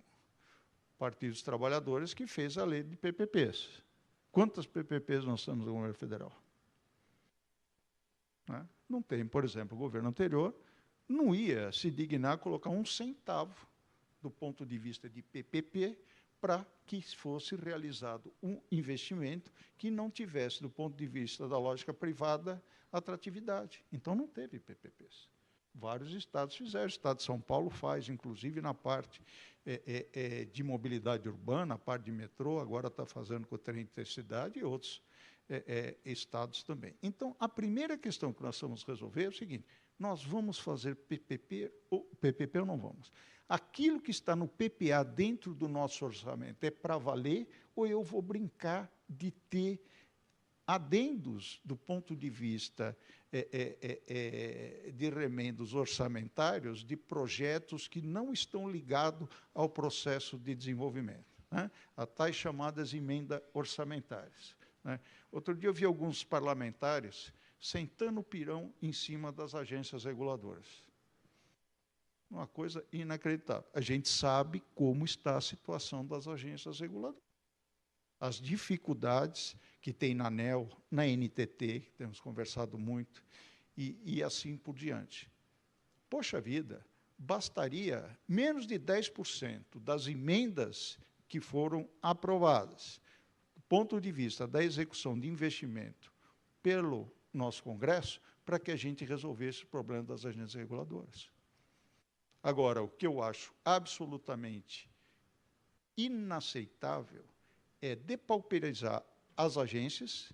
Partido dos Trabalhadores, que fez a lei de PPPs. Quantas PPPs nós temos no governo federal? Né? Não tem, por exemplo, o governo anterior não ia se dignar a colocar um centavo do ponto de vista de PPP para que fosse realizado um investimento que não tivesse, do ponto de vista da lógica privada, atratividade. Então, não teve PPPs. Vários estados fizeram. O estado de São Paulo faz, inclusive na parte de mobilidade urbana, a parte de metrô, agora está fazendo com o trem intercidade, e outros estados também. Então, a primeira questão que nós vamos resolver é o seguinte: nós vamos fazer PPP ou não vamos? Aquilo que está no PPA dentro do nosso orçamento é para valer, ou eu vou brincar de ter adendos do ponto de vista de remendos orçamentários de projetos que não estão ligados ao processo de desenvolvimento, né? As tais chamadas emendas orçamentárias, né? Outro dia eu vi alguns parlamentares sentando o pirão em cima das agências reguladoras. Uma coisa inacreditável. A gente sabe como está a situação das agências reguladoras. As dificuldades que tem na ANEEL, na NTT, que temos conversado muito, e assim por diante. Poxa vida, bastaria menos de 10% das emendas que foram aprovadas, do ponto de vista da execução de investimento pelo nosso Congresso, para que a gente resolvesse o problema das agências reguladoras. Agora, o que eu acho absolutamente inaceitável é depauperizar as agências,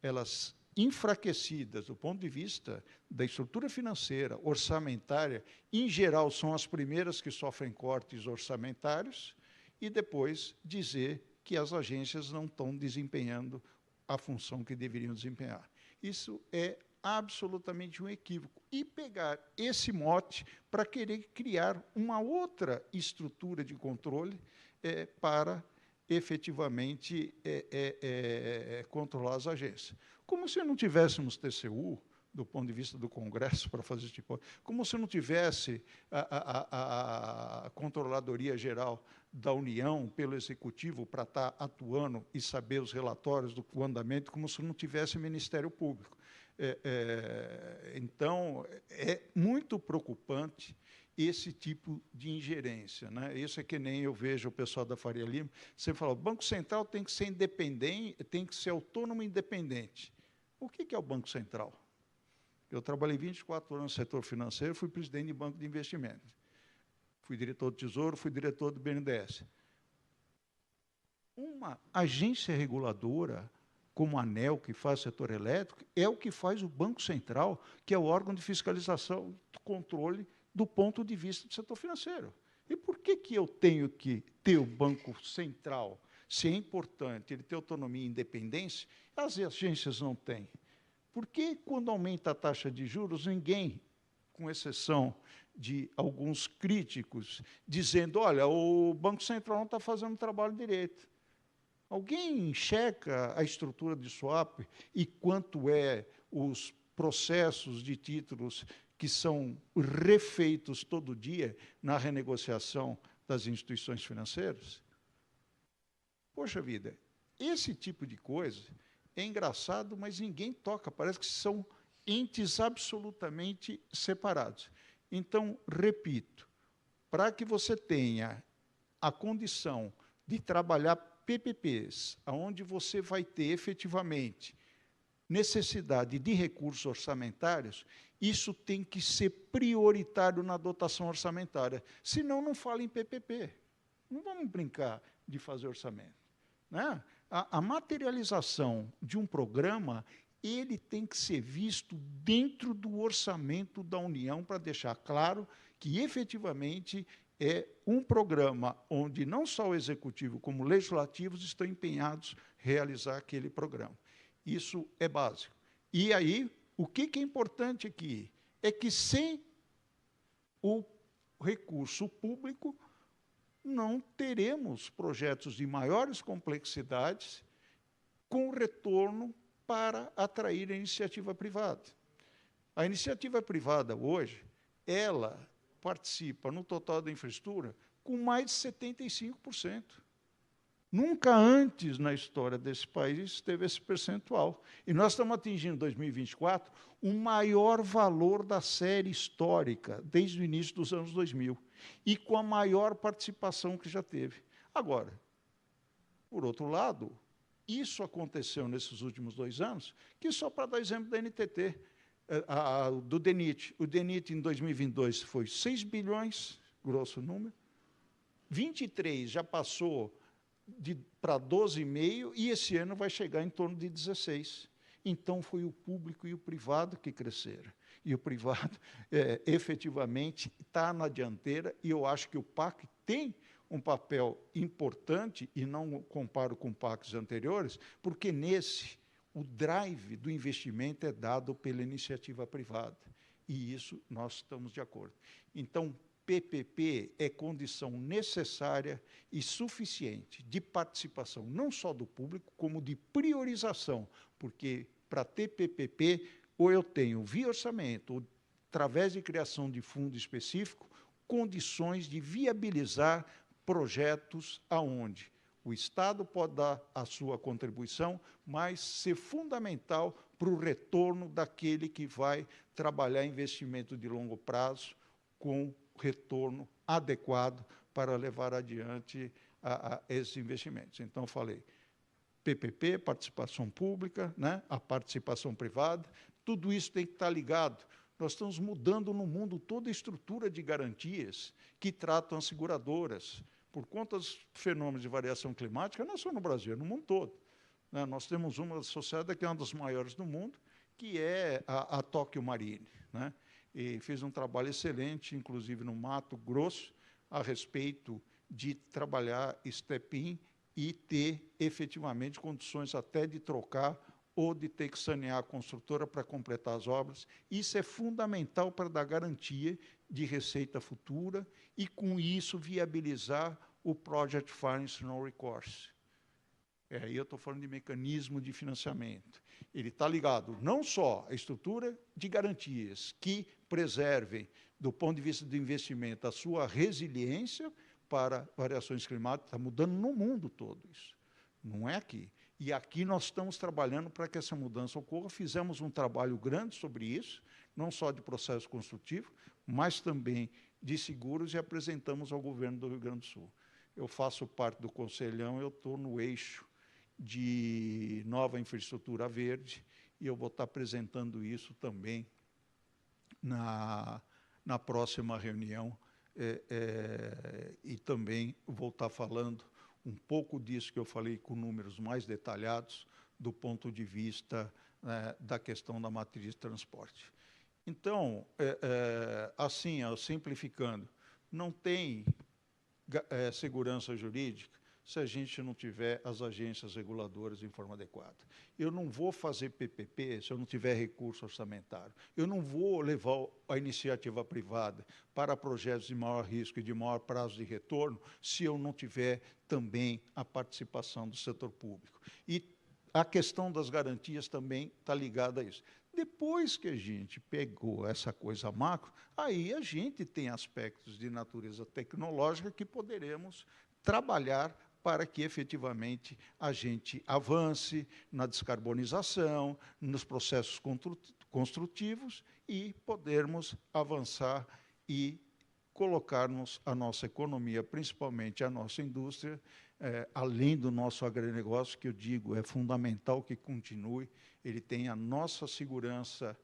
elas enfraquecidas do ponto de vista da estrutura financeira, orçamentária, em geral são as primeiras que sofrem cortes orçamentários, e depois dizer que as agências não estão desempenhando a função que deveriam desempenhar. Isso é absolutamente um equívoco. E pegar esse mote para querer criar uma outra estrutura de controle para efetivamente controlar as agências. Como se não tivéssemos TCU, do ponto de vista do Congresso, para fazer esse tipo, como se não tivesse a Controladoria Geral da União pelo Executivo para estar atuando e saber os relatórios do andamento, como se não tivesse Ministério Público. Então, é muito preocupante esse tipo de ingerência, né? Isso é que nem eu vejo o pessoal da Faria Lima, você fala, o Banco Central tem que ser independente, tem que ser autônomo e independente. O que é o Banco Central? Eu trabalhei 24 anos no setor financeiro, fui presidente de banco de investimento. Fui diretor do Tesouro, fui diretor do BNDES. Uma agência reguladora, como a ANEEL, que faz o setor elétrico, é o que faz o Banco Central, que é o órgão de fiscalização, controle do ponto de vista do setor financeiro. E por que eu tenho que ter o Banco Central, se é importante ele ter autonomia e independência, as agências não têm? Por que, quando aumenta a taxa de juros, ninguém, com exceção de alguns críticos, dizendo, olha, o Banco Central não está fazendo o trabalho direito? Alguém checa a estrutura de swap e quanto os processos de títulos que são refeitos todo dia na renegociação das instituições financeiras? Poxa vida, esse tipo de coisa é engraçado, mas ninguém toca, parece que são entes absolutamente separados. Então, repito, para que você tenha a condição de trabalhar PPPs, onde você vai ter efetivamente necessidade de recursos orçamentários, isso tem que ser prioritário na dotação orçamentária. Senão, não fala em PPP. Não vamos brincar de fazer orçamento, né? A materialização de um programa, ele tem que ser visto dentro do orçamento da União para deixar claro que, efetivamente, é um programa onde não só o Executivo, como legislativos estão empenhados em realizar aquele programa. Isso é básico. E aí, o que é importante aqui? É que sem o recurso público, não teremos projetos de maiores complexidades com retorno para atrair a iniciativa privada. A iniciativa privada, hoje, ela participa no total da infraestrutura com mais de 75%. Nunca antes na história desse país teve esse percentual. E nós estamos atingindo, em 2024, o maior valor da série histórica, desde o início dos anos 2000, e com a maior participação que já teve. Agora, por outro lado, isso aconteceu nesses últimos 2 anos, que só para dar exemplo da NTT, do DENIT. O DENIT, em 2022, foi 6 bilhões, grosso número, 23 já passou para 12,5, e esse ano vai chegar em torno de 16. Então, foi o público e o privado que cresceram. E o privado, efetivamente, está na dianteira, e eu acho que o PAC tem um papel importante, e não comparo com PACs anteriores, porque nesse, o drive do investimento é dado pela iniciativa privada. E isso nós estamos de acordo. Então, PPP é condição necessária e suficiente de participação, não só do público, como de priorização, porque, para ter PPP, ou eu tenho, via orçamento, ou através de criação de fundo específico, condições de viabilizar projetos aonde o Estado pode dar a sua contribuição, mas ser fundamental para o retorno daquele que vai trabalhar investimento de longo prazo com retorno adequado para levar adiante esses investimentos. Então, falei, PPP, participação pública, né, a participação privada, tudo isso tem que estar ligado. Nós estamos mudando no mundo toda a estrutura de garantias que tratam as seguradoras. Por conta dos fenômenos de variação climática, não só no Brasil, no mundo todo. Né, nós temos uma sociedade que é uma das maiores do mundo, que é a Tokyo Marine, né? E fez um trabalho excelente, inclusive no Mato Grosso, a respeito de trabalhar step-in e ter, efetivamente, condições até de trocar ou de ter que sanear a construtora para completar as obras. Isso é fundamental para dar garantia de receita futura e, com isso, viabilizar o Project Finance No Recourse. Aí eu estou falando de mecanismo de financiamento. Ele está ligado não só à estrutura de garantias que preservem, do ponto de vista do investimento, a sua resiliência para variações climáticas, está mudando no mundo todo isso, não é aqui. E aqui nós estamos trabalhando para que essa mudança ocorra. Fizemos um trabalho grande sobre isso, não só de processo construtivo, mas também de seguros, e apresentamos ao governo do Rio Grande do Sul. Eu faço parte do Conselhão, eu estou no eixo de nova infraestrutura verde, e eu vou estar apresentando isso também na próxima reunião, e também vou estar falando um pouco disso que eu falei com números mais detalhados do ponto de vista da questão da matriz de transporte. Então, assim, simplificando, não tem segurança jurídica se a gente não tiver as agências reguladoras de forma adequada. Eu não vou fazer PPP se eu não tiver recurso orçamentário. Eu não vou levar a iniciativa privada para projetos de maior risco e de maior prazo de retorno se eu não tiver também a participação do setor público. E a questão das garantias também está ligada a isso. Depois que a gente pegou essa coisa macro, aí a gente tem aspectos de natureza tecnológica que poderemos trabalhar para que, efetivamente, a gente avance na descarbonização, nos processos construtivos e podermos avançar e colocarmos a nossa economia, principalmente a nossa indústria, além do nosso agronegócio, que eu digo, é fundamental que continue, ele tem a nossa segurança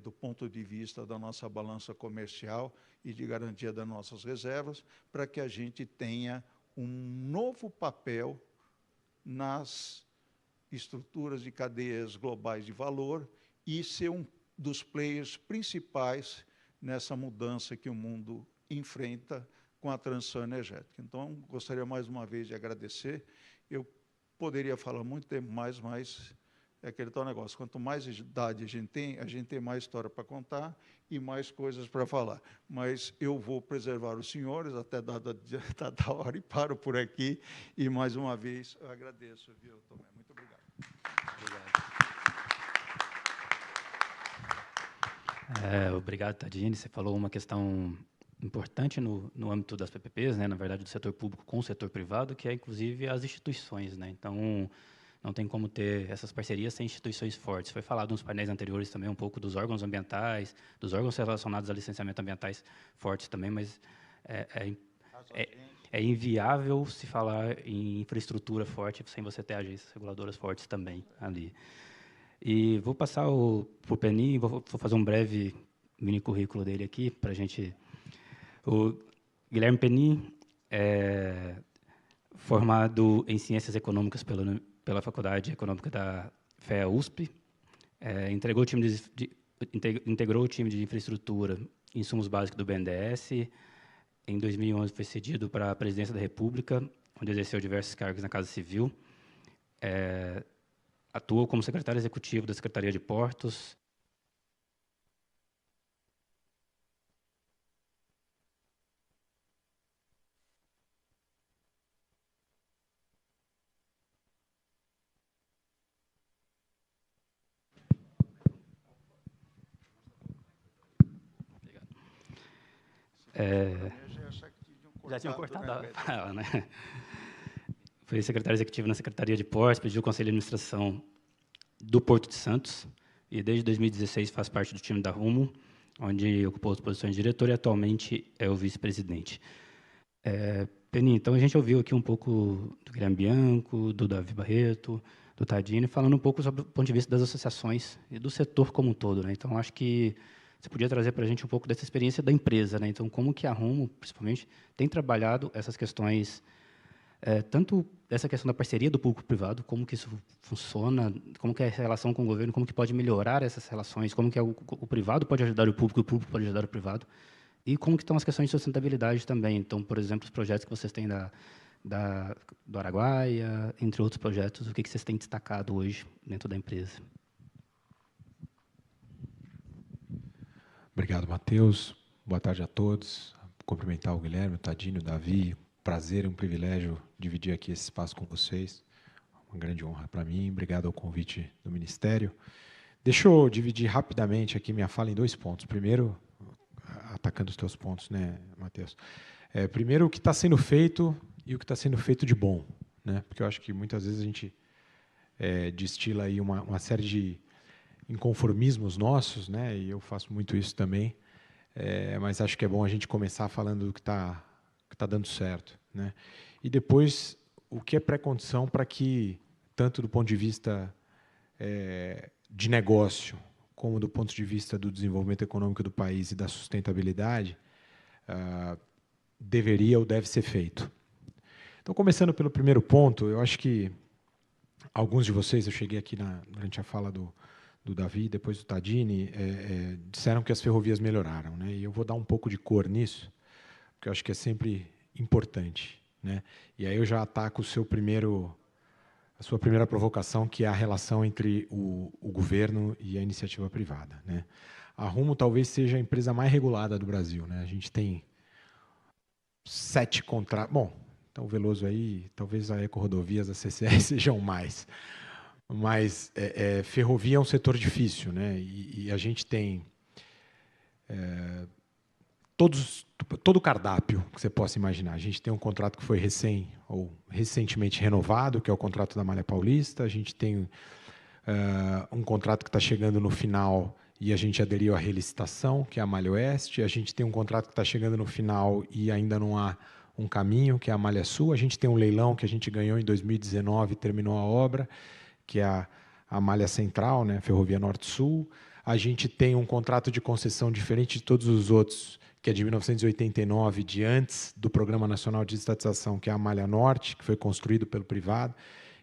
do ponto de vista da nossa balança comercial e de garantia das nossas reservas, para que a gente tenha um novo papel nas estruturas de cadeias globais de valor e ser um dos players principais nessa mudança que o mundo enfrenta com a transição energética. Então, gostaria mais uma vez de agradecer. Eu poderia falar muito tempo mais, mas é aquele tal negócio. Quanto mais idade a gente tem mais história para contar e mais coisas para falar. Mas eu vou preservar os senhores até dada a hora e paro por aqui. E, mais uma vez, eu agradeço, viu, Tomé? Muito obrigado. Obrigado, Tadini. Você falou uma questão importante no âmbito das PPPs, né, na verdade, do setor público com o setor privado, que é, inclusive, as instituições, né? Então, não tem como ter essas parcerias sem instituições fortes. Foi falado nos painéis anteriores também um pouco dos órgãos ambientais, dos órgãos relacionados a licenciamento ambientais fortes também, mas é inviável se falar em infraestrutura forte sem você ter agências reguladoras fortes também ali. E vou passar para o Penin, vou fazer um breve mini currículo dele aqui para a gente. O Guilherme Penin é formado em Ciências Econômicas pela Faculdade Econômica da FEA-USP, integrou o time de infraestrutura e insumos básicos do BNDES. Em 2011, foi cedido para a Presidência da República, onde exerceu diversos cargos na Casa Civil. Atuou como secretário executivo da Secretaria de Portos. Já tinham cortado a fala, né? Foi secretário executivo na Secretaria de Portos, presidiu o Conselho de Administração do Porto de Santos e, desde 2016, faz parte do time da Rumo, onde ocupou as posições de diretor e, atualmente, é o vice-presidente. Penin, então, a gente ouviu aqui um pouco do Guilherme Bianco, do Davi Barreto, do Tadini, falando um pouco sobre o ponto de vista das associações e do setor como um todo, né? Então, acho que você podia trazer para a gente um pouco dessa experiência da empresa, né? Então, como que a Rumo, principalmente, tem trabalhado essas questões, tanto essa questão da parceria do público-privado, como que isso funciona, como que é a relação com o governo, como que pode melhorar essas relações, como que o privado pode ajudar o público pode ajudar o privado, e como que estão as questões de sustentabilidade também. Então, por exemplo, os projetos que vocês têm do Araguaia, entre outros projetos, o que vocês têm destacado hoje dentro da empresa? Obrigado, Matheus. Boa tarde a todos. Cumprimentar o Guilherme, o Tadini, o Davi, prazer e um privilégio dividir aqui esse espaço com vocês. Uma grande honra para mim. Obrigado ao convite do Ministério. Deixa eu dividir rapidamente aqui minha fala em 2 pontos. Primeiro, atacando os teus pontos, né, Matheus? Primeiro, o que está sendo feito e o que está sendo feito de bom, né? Porque eu acho que muitas vezes a gente destila aí uma série de inconformismos nossos, né? E eu faço muito isso também. Mas acho que é bom a gente começar falando do que está dando certo, né? E depois, o que é pré-condição para que, tanto do ponto de vista de negócio, como do ponto de vista do desenvolvimento econômico do país e da sustentabilidade, deveria ou deve ser feito. Então, começando pelo primeiro ponto, eu acho que alguns de vocês, eu cheguei aqui durante a fala do Davi, depois do Tadini, disseram que as ferrovias melhoraram, né? E eu vou dar um pouco de cor nisso, porque eu acho que é sempre importante, né? E aí eu já ataco a sua primeira provocação, que é a relação entre o governo e a iniciativa privada, né? A Rumo talvez seja a empresa mais regulada do Brasil, né? A gente tem 7 contratos. Bom, então o Veloso aí, talvez a Eco Rodovias, a CCR sejam mais. Mas ferrovia é um setor difícil, né? E a gente tem todo o cardápio que você possa imaginar. A gente tem um contrato que foi recentemente renovado, que é o contrato da Malha Paulista. A gente tem um contrato que está chegando no final e a gente aderiu à relicitação, que é a Malha Oeste. A gente tem um contrato que está chegando no final e ainda não há um caminho, que é a Malha Sul. A gente tem um leilão que a gente ganhou em 2019 e terminou a obra, que é a Malha Central, né, Ferrovia Norte-Sul. A gente tem um contrato de concessão diferente de todos os outros, que é de 1989, de antes do Programa Nacional de Estatização, que é a Malha Norte, que foi construído pelo privado,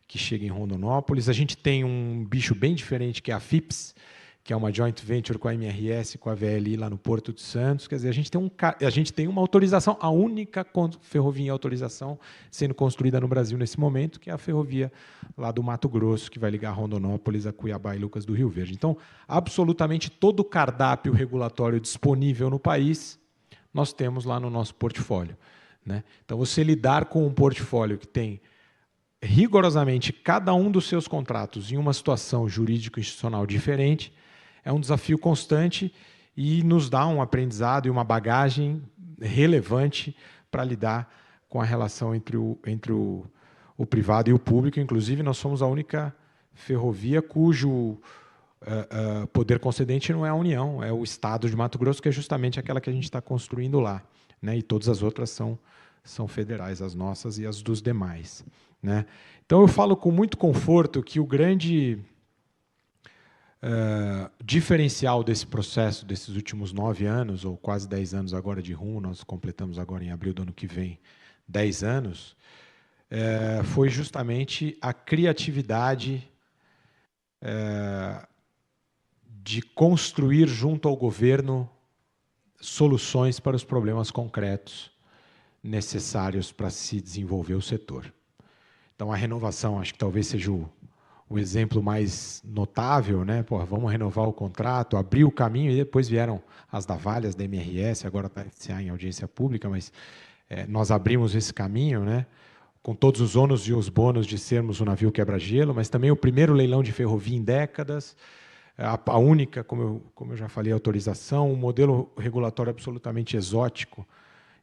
que chega em Rondonópolis. A gente tem um bicho bem diferente, que é a FIPS, que é uma joint venture com a MRS, com a VLI lá no Porto de Santos. Quer dizer, a gente tem uma autorização, a única ferrovia em autorização sendo construída no Brasil nesse momento, que é a ferrovia lá do Mato Grosso, que vai ligar Rondonópolis a Cuiabá e Lucas do Rio Verde. Então, absolutamente todo o cardápio regulatório disponível no país, nós temos lá no nosso portfólio, né? Então, você lidar com um portfólio que tem rigorosamente cada um dos seus contratos em uma situação jurídico-institucional diferente é um desafio constante e nos dá um aprendizado e uma bagagem relevante para lidar com a relação entre o privado e o público. Inclusive, nós somos a única ferrovia cujo poder concedente não é a União, é o Estado de Mato Grosso, que é justamente aquela que a gente está construindo lá, né? E todas as outras são federais, as nossas e as dos demais, né? Então, eu falo com muito conforto que o grande diferencial desse processo, desses últimos 9 anos, ou quase 10 anos agora de Rumo, nós completamos agora em abril do ano que vem 10 anos, foi justamente a criatividade de construir junto ao governo soluções para os problemas concretos necessários para se desenvolver o setor. Então, a renovação, acho que talvez seja o exemplo mais notável, né? Pô, vamos renovar o contrato, abrir o caminho, e depois vieram as davalhas da MRS, agora está em audiência pública, mas nós abrimos esse caminho, né? Com todos os ônus e os bônus de sermos um navio quebra-gelo, mas também o primeiro leilão de ferrovia em décadas, a única, como eu já falei, autorização, um modelo regulatório absolutamente exótico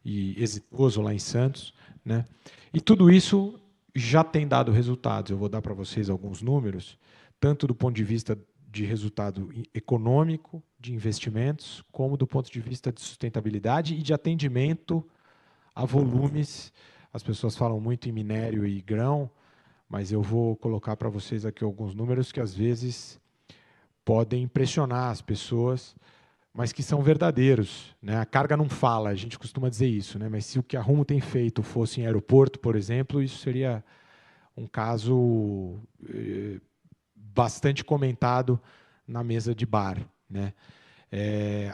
e exitoso lá em Santos, né? E tudo isso já tem dado resultados. Eu vou dar para vocês alguns números, tanto do ponto de vista de resultado econômico, de investimentos, como do ponto de vista de sustentabilidade e de atendimento a volumes. As pessoas falam muito em minério e grão, mas eu vou colocar para vocês aqui alguns números que, às vezes, podem impressionar as pessoas, mas que são verdadeiros, né? A carga não fala, a gente costuma dizer isso, né? Mas se o que a Rumo tem feito fosse em aeroporto, por exemplo, isso seria um caso bastante comentado na mesa de bar, né?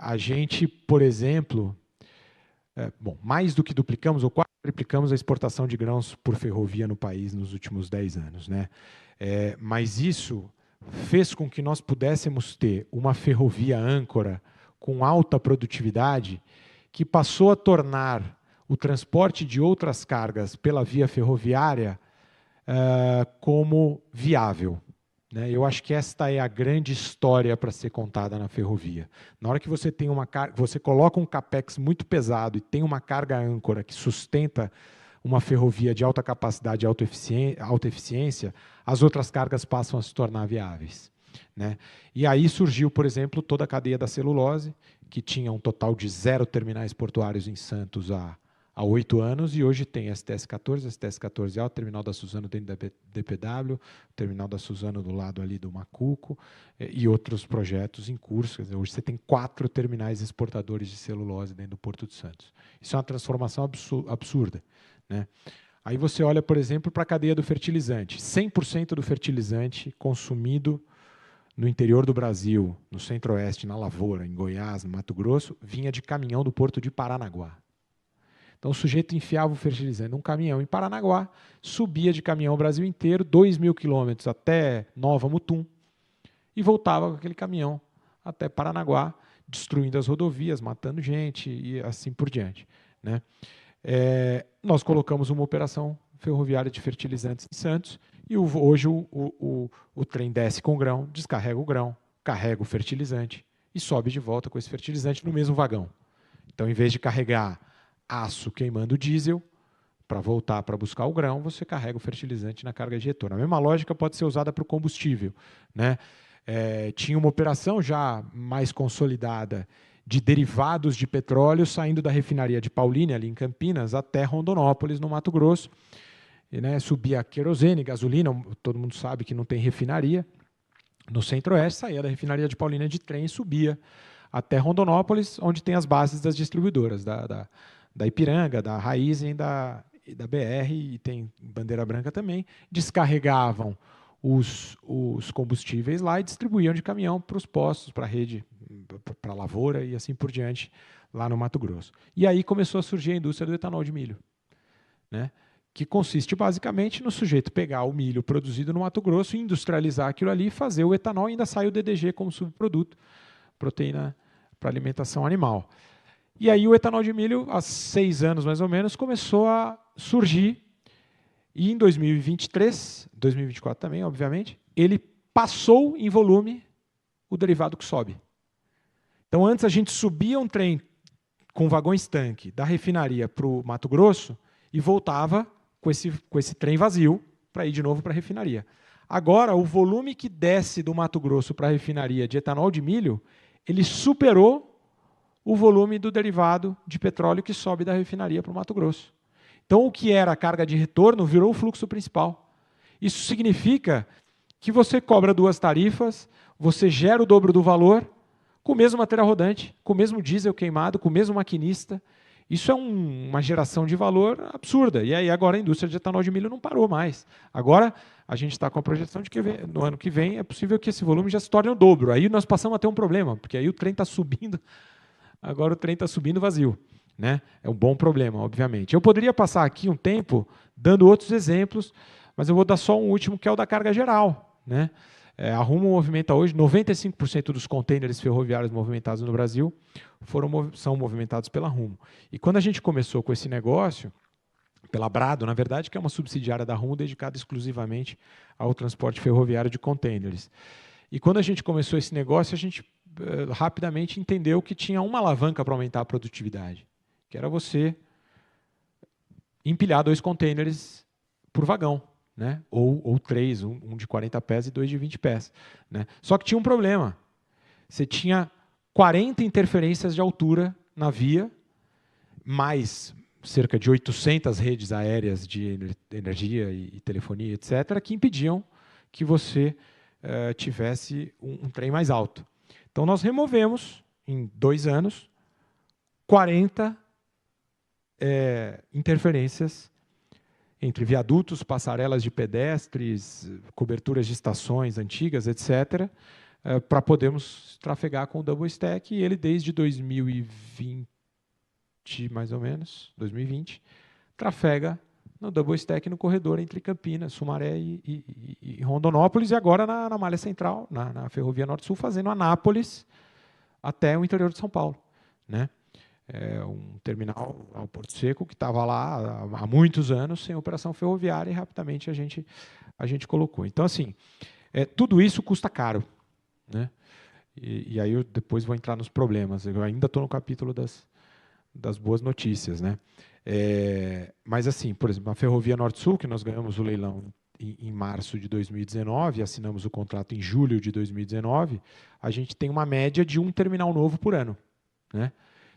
A gente, por exemplo, mais do que duplicamos ou quase triplicamos a exportação de grãos por ferrovia no país nos últimos 10 anos, né? Mas isso fez com que nós pudéssemos ter uma ferrovia âncora com alta produtividade, que passou a tornar o transporte de outras cargas pela via ferroviária como viável. Né? Eu acho que esta é a grande história para ser contada na ferrovia. Na hora que você tem você coloca um capex muito pesado e tem uma carga âncora que sustenta uma ferrovia de alta capacidade e alta eficiência, as outras cargas passam a se tornar viáveis. Né? E aí surgiu, por exemplo, toda a cadeia da celulose, que tinha um total de 0 terminais portuários em Santos há 8 anos, e hoje tem STS-14, STS-14A, o terminal da Suzano dentro da DPW, o terminal da Suzano do lado ali do Macuco, e outros projetos em curso. Quer dizer, hoje você tem 4 terminais exportadores de celulose dentro do Porto de Santos. Isso é uma transformação absurda. Né? Aí você olha, por exemplo, para a cadeia do fertilizante. 100% do fertilizante consumido no interior do Brasil, no Centro-Oeste, na Lavoura, em Goiás, no Mato Grosso, vinha de caminhão do Porto de Paranaguá. Então o sujeito enfiava o fertilizante num caminhão em Paranaguá, subia de caminhão o Brasil inteiro, 2.000 quilômetros até Nova Mutum, e voltava com aquele caminhão até Paranaguá, destruindo as rodovias, matando gente e assim por diante. Né? Nós colocamos uma operação ferroviária de fertilizantes em Santos, e hoje o trem desce com o grão, descarrega o grão, carrega o fertilizante e sobe de volta com esse fertilizante no mesmo vagão. Então, em vez de carregar aço queimando diesel para voltar para buscar o grão, você carrega o fertilizante na carga ejetora. A mesma lógica pode ser usada para o combustível. Né? Tinha uma operação já mais consolidada de derivados de petróleo saindo da refinaria de Paulínia, ali em Campinas, até Rondonópolis, no Mato Grosso. E, né, subia querosene, gasolina, todo mundo sabe que não tem refinaria. No Centro-Oeste, saía da refinaria de Paulínia de trem e subia até Rondonópolis, onde tem as bases das distribuidoras, da Ipiranga, da Raizen e da BR, e tem Bandeira Branca também. Descarregavam os combustíveis lá e distribuíam de caminhão para os postos, para a rede, para a lavoura e assim por diante, lá no Mato Grosso. E aí começou a surgir a indústria do etanol de milho, né? Que consiste basicamente no sujeito pegar o milho produzido no Mato Grosso, industrializar aquilo ali, fazer o etanol, e ainda sai o DDG como subproduto, proteína para alimentação animal. E aí o etanol de milho, há 6 anos mais ou menos, começou a surgir, e em 2023, 2024 também, obviamente, ele passou em volume o derivado que sobe. Então, antes a gente subia um trem com vagões tanque da refinaria para o Mato Grosso e voltava com esse trem vazio para ir de novo para a refinaria. Agora, o volume que desce do Mato Grosso para a refinaria de etanol de milho, ele superou o volume do derivado de petróleo que sobe da refinaria para o Mato Grosso. Então, o que era a carga de retorno virou o fluxo principal. Isso significa que você cobra 2 tarifas, você gera o dobro do valor, com o mesmo material rodante, com o mesmo diesel queimado, com o mesmo maquinista. Isso é uma geração de valor absurda. E aí agora a indústria de etanol de milho não parou mais. Agora a gente está com a projeção de que no ano que vem é possível que esse volume já se torne o dobro. Aí nós passamos a ter um problema, porque aí o trem está subindo, agora o trem está subindo vazio. Né? É um bom problema, obviamente. Eu poderia passar aqui um tempo dando outros exemplos, mas eu vou dar só um último, que é o da carga geral. Né? A Rumo movimenta hoje 95% dos contêineres ferroviários movimentados no Brasil são movimentados pela Rumo. E quando a gente começou com esse negócio, pela Brado, na verdade, que é uma subsidiária da Rumo dedicada exclusivamente ao transporte ferroviário de contêineres. E quando a gente começou esse negócio, a gente rapidamente entendeu que tinha uma alavanca para aumentar a produtividade, que era você empilhar 2 contêineres por vagão. Né? Ou 3, um de 40 pés e 2 de 20 pés. Né? Só que tinha um problema. Você tinha 40 interferências de altura na via, mais cerca de 800 redes aéreas de energia e telefonia, etc., que impediam que você tivesse um trem mais alto. Então, nós removemos, em 2 anos, 40 interferências entre viadutos, passarelas de pedestres, coberturas de estações antigas, etc., para podermos trafegar com o double stack, e ele desde 2020, mais ou menos, 2020, trafega no double stack no corredor entre Campinas, Sumaré e Rondonópolis, e agora na malha central, na Ferrovia Norte-Sul, fazendo Anápolis até o interior de São Paulo. Né? um terminal ao Porto Seco que estava lá há muitos anos sem operação ferroviária e rapidamente a gente colocou. Então, assim, tudo isso custa caro, né? E aí eu depois vou entrar nos problemas. Eu ainda estou no capítulo das boas notícias, né? Mas, assim, por exemplo, a Ferrovia Norte-Sul, que nós ganhamos o leilão em março de 2019, assinamos o contrato em julho de 2019, a gente tem uma média de um terminal novo por ano, né?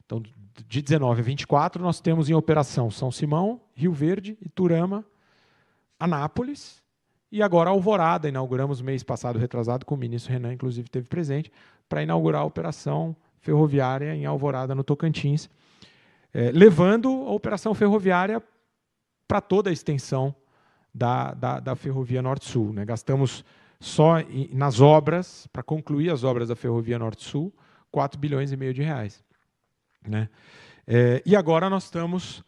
Então, de 19 a 24, nós temos em operação São Simão, Rio Verde, Iturama, Anápolis e agora Alvorada. Inauguramos mês passado, retrasado, com o ministro Renan, inclusive, esteve presente, para inaugurar a operação ferroviária em Alvorada, no Tocantins, levando a operação ferroviária para toda a extensão da Ferrovia Norte-Sul, né? Gastamos só nas obras, para concluir as obras da Ferrovia Norte-Sul, 4,5 bilhões de reais. Né? E agora nós estamos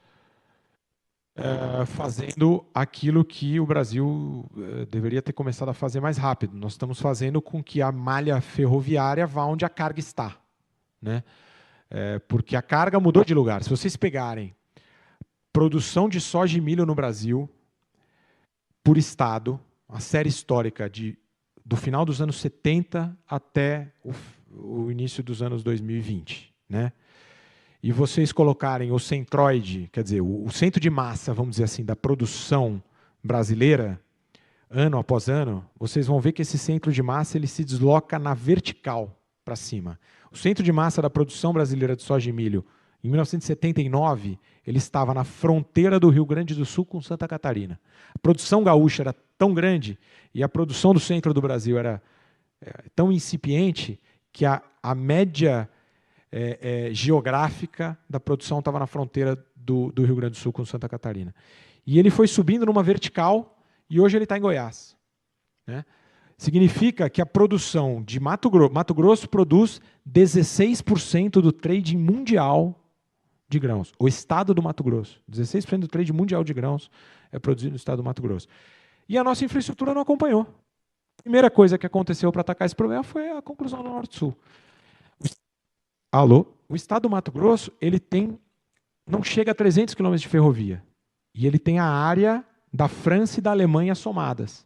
fazendo aquilo que o Brasil deveria ter começado a fazer mais rápido. Nós estamos fazendo com que a malha ferroviária vá onde a carga está, né? Porque a carga mudou de lugar. Se vocês pegarem produção de soja e milho no Brasil, por estado, a série histórica do final dos anos 70 até o início dos anos 2020, né? E vocês colocarem o centroide, quer dizer, o centro de massa, vamos dizer assim, da produção brasileira, ano após ano, vocês vão ver que esse centro de massa ele se desloca na vertical para cima. O centro de massa da produção brasileira de soja e milho, em 1979, ele estava na fronteira do Rio Grande do Sul com Santa Catarina. A produção gaúcha era tão grande e a produção do centro do Brasil era tão incipiente que a média geográfica da produção estava na fronteira do Rio Grande do Sul com Santa Catarina. E ele foi subindo numa vertical e hoje ele está em Goiás, né? Significa que a produção de Mato Grosso produz 16% do trading mundial de grãos. O estado do Mato Grosso. 16% do trade mundial de grãos é produzido no estado do Mato Grosso. E a nossa infraestrutura não acompanhou. A primeira coisa que aconteceu para atacar esse problema foi a conclusão do Norte-Sul. Alô? O estado do Mato Grosso ele não chega a 300 quilômetros de ferrovia. E ele tem a área da França e da Alemanha somadas.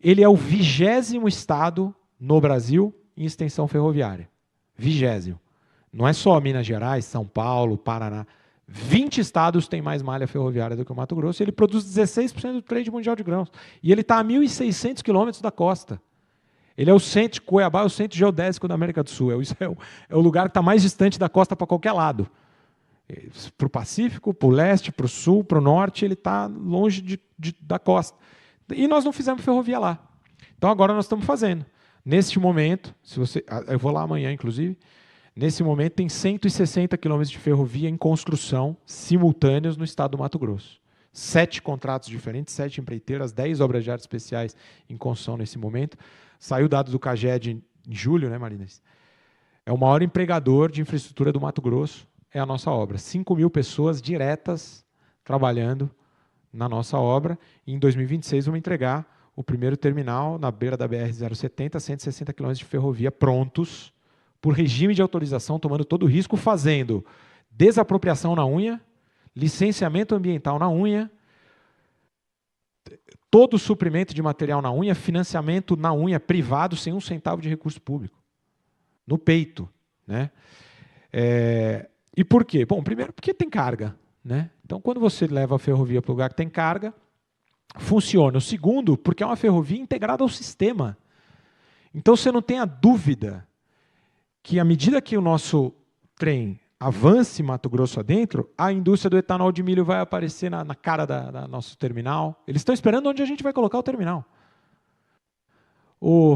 Ele é o 20º estado no Brasil em extensão ferroviária. 20º. Não é só Minas Gerais, São Paulo, Paraná. 20 estados têm mais malha ferroviária do que o Mato Grosso. E ele produz 16% do trade mundial de grãos. E ele está a 1.600 quilômetros da costa. Ele é o centro, Cuiabá é o centro geodésico da América do Sul. É o lugar que está mais distante da costa para qualquer lado. Para o Pacífico, para o leste, para o sul, para o norte, ele está longe da costa. E nós não fizemos ferrovia lá. Então agora nós estamos fazendo. Neste momento, eu vou lá amanhã, inclusive, nesse momento tem 160 quilômetros de ferrovia em construção simultâneos no estado do Mato Grosso. 7 contratos diferentes, 7 empreiteiras, 10 obras de arte especiais em construção nesse momento. Saiu dado do CAGED em julho, né, Marinas? É o maior empregador de infraestrutura do Mato Grosso, é a nossa obra. 5.000 pessoas diretas trabalhando na nossa obra. E em 2026 vamos entregar o primeiro terminal na beira da BR-070, 160 km de ferrovia prontos, por regime de autorização, tomando todo o risco, fazendo desapropriação na unha, licenciamento ambiental na unha, todo o suprimento de material na unha, financiamento na unha privado, sem 1 centavo de recurso público. No peito, né? E por quê? Bom, primeiro porque tem carga, né? Então, quando você leva a ferrovia para o lugar que tem carga, funciona. O segundo, porque é uma ferrovia integrada ao sistema. Então, você não tem a dúvida que, à medida que o nosso trem avance Mato Grosso adentro, a indústria do etanol de milho vai aparecer na cara da nosso terminal. Eles estão esperando onde a gente vai colocar o terminal.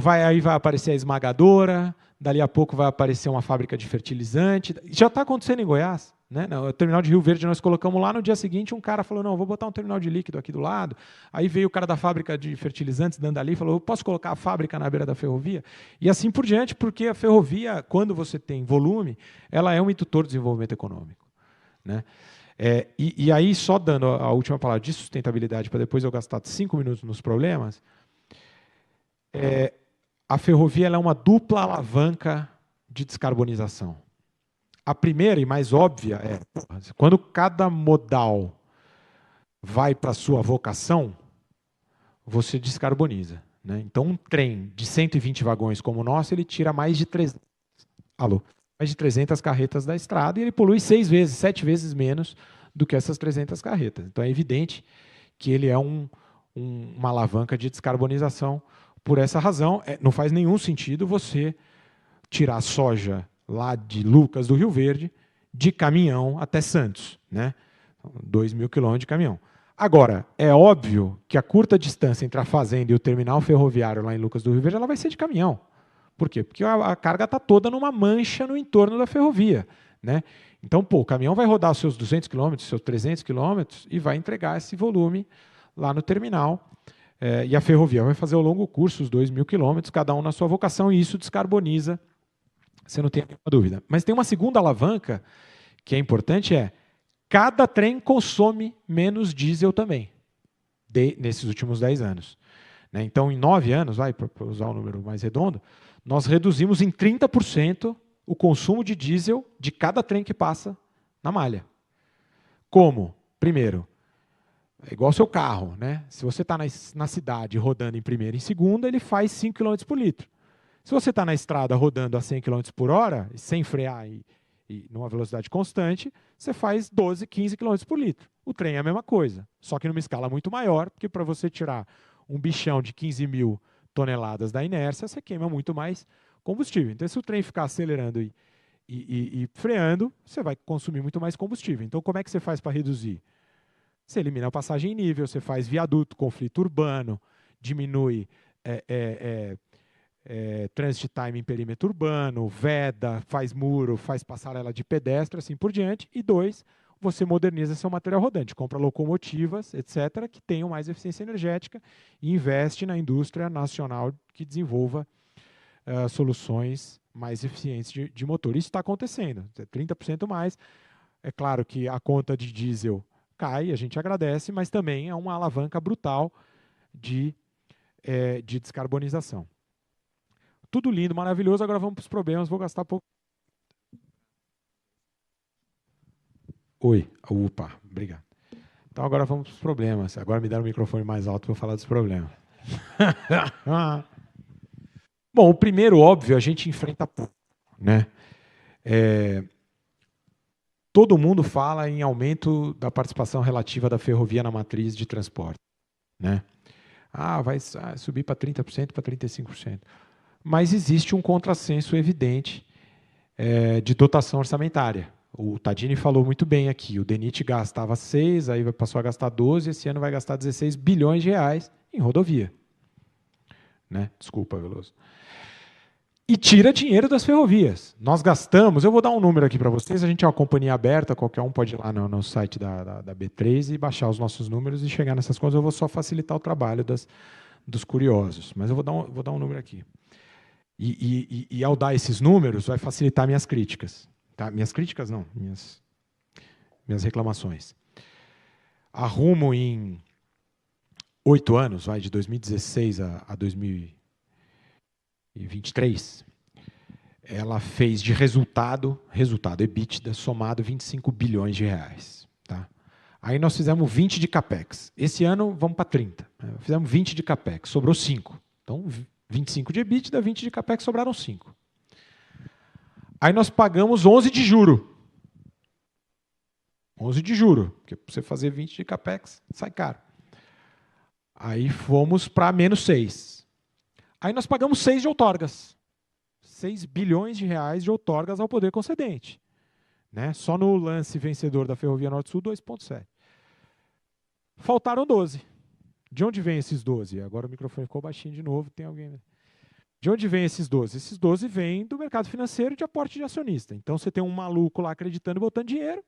Aí vai aparecer a esmagadora, dali a pouco vai aparecer uma fábrica de fertilizante. Já está acontecendo em Goiás, né? O terminal de Rio Verde nós colocamos lá, no dia seguinte um cara falou, não, vou botar um terminal de líquido aqui do lado. Aí veio o cara da fábrica de fertilizantes dando ali e falou, eu posso colocar a fábrica na beira da ferrovia? E assim por diante, porque a ferrovia, quando você tem volume, ela é um indutor de desenvolvimento econômico, né? E aí, só dando a última palavra de sustentabilidade, para depois eu gastar 5 minutos nos problemas, a ferrovia ela é uma dupla alavanca de descarbonização. A primeira e mais óbvia é, quando cada modal vai para a sua vocação, você descarboniza. Né? Então, um trem de 120 vagões como o nosso, ele tira mais de 300 carretas da estrada e ele polui 6 vezes, 7 vezes menos do que essas 300 carretas. Então, é evidente que ele é uma alavanca de descarbonização. Por essa razão, não faz nenhum sentido você tirar soja lá de Lucas do Rio Verde de caminhão até Santos, né? 2.000 quilômetros de caminhão. Agora, é óbvio que a curta distância entre a fazenda e o terminal ferroviário lá em Lucas do Rio Verde ela vai ser de caminhão. Por quê? Porque a carga está toda numa mancha no entorno da ferrovia. Né? Então, o caminhão vai rodar os seus 200 quilômetros, seus 300 quilômetros e vai entregar esse volume lá no terminal. E a ferrovia vai fazer ao longo curso os 2.000 quilômetros, cada um na sua vocação, e isso descarboniza, você não tem nenhuma dúvida. Mas tem uma segunda alavanca que é importante, cada trem consome menos diesel também, nesses últimos 10 anos. Né? Então, em 9 anos, para usar um número mais redondo, nós reduzimos em 30% o consumo de diesel de cada trem que passa na malha. Como? Primeiro, é igual ao seu carro. Né? Se você está na cidade rodando em primeira e em segunda, ele faz 5 km por litro. Se você está na estrada rodando a 100 km por hora, sem frear e numa velocidade constante, você faz 12, 15 km por litro. O trem é a mesma coisa, só que numa escala muito maior, porque para você tirar um bichão de 15.000 toneladas da inércia, você queima muito mais combustível. Então, se o trem ficar acelerando e freando, você vai consumir muito mais combustível. Então, como é que você faz para reduzir? Você elimina a passagem em nível, você faz viaduto, conflito urbano, diminui transit time em perímetro urbano, veda, faz muro, faz passarela de pedestre, assim por diante. E 2, você moderniza seu material rodante, compra locomotivas, etc., que tenham mais eficiência energética e investe na indústria nacional que desenvolva soluções mais eficientes de motor. Isso está acontecendo, 30% mais. É claro que a conta de diesel cai, a gente agradece, mas também é uma alavanca brutal de descarbonização. Tudo lindo, maravilhoso, agora vamos para os problemas, vou gastar pouco. Oi, opa, obrigado. Então agora vamos para os problemas. Agora me deram o microfone mais alto para eu falar dos problemas. Bom, o primeiro, óbvio, a gente enfrenta pouco. Né? Todo mundo fala em aumento da participação relativa da ferrovia na matriz de transporte. Né? Vai subir para 30%, para 35%. Mas existe um contrassenso evidente de dotação orçamentária. O Tadini falou muito bem aqui, o DENIT gastava 6, aí passou a gastar 12, esse ano vai gastar 16 bilhões de reais em rodovia. Né? Desculpa, Veloso. E tira dinheiro das ferrovias. Nós gastamos, eu vou dar um número aqui para vocês, a gente é uma companhia aberta, qualquer um pode ir lá no site da B3 e baixar os nossos números e chegar nessas coisas, eu vou só facilitar o trabalho dos curiosos. Mas eu vou dar um número aqui. E ao dar esses números, vai facilitar minhas críticas. Tá? Minhas críticas não, minhas reclamações. Arrumo em 8 anos, de 2016 a 2023, ela fez de resultado EBITDA, somado 25 bilhões de reais. Tá? Aí nós fizemos 20 de CAPEX. Esse ano vamos para 30. Fizemos 20 de CAPEX, sobrou 5. Então, 25 de EBITDA, 20 de CAPEX, sobraram 5. Aí nós pagamos 11 de juro. 11 de juro, porque para você fazer 20 de CAPEX, sai caro. Aí fomos para menos 6. Aí nós pagamos 6 de outorgas. 6 bilhões de reais de outorgas ao poder concedente. Né? Só no lance vencedor da Ferrovia Norte-Sul, 2,7. Faltaram 12. De onde vem esses 12? Agora o microfone ficou baixinho de novo. Tem alguém? De onde vem esses 12? Esses 12 vêm do mercado financeiro de aporte de acionista. Então você tem um maluco lá acreditando e botando dinheiro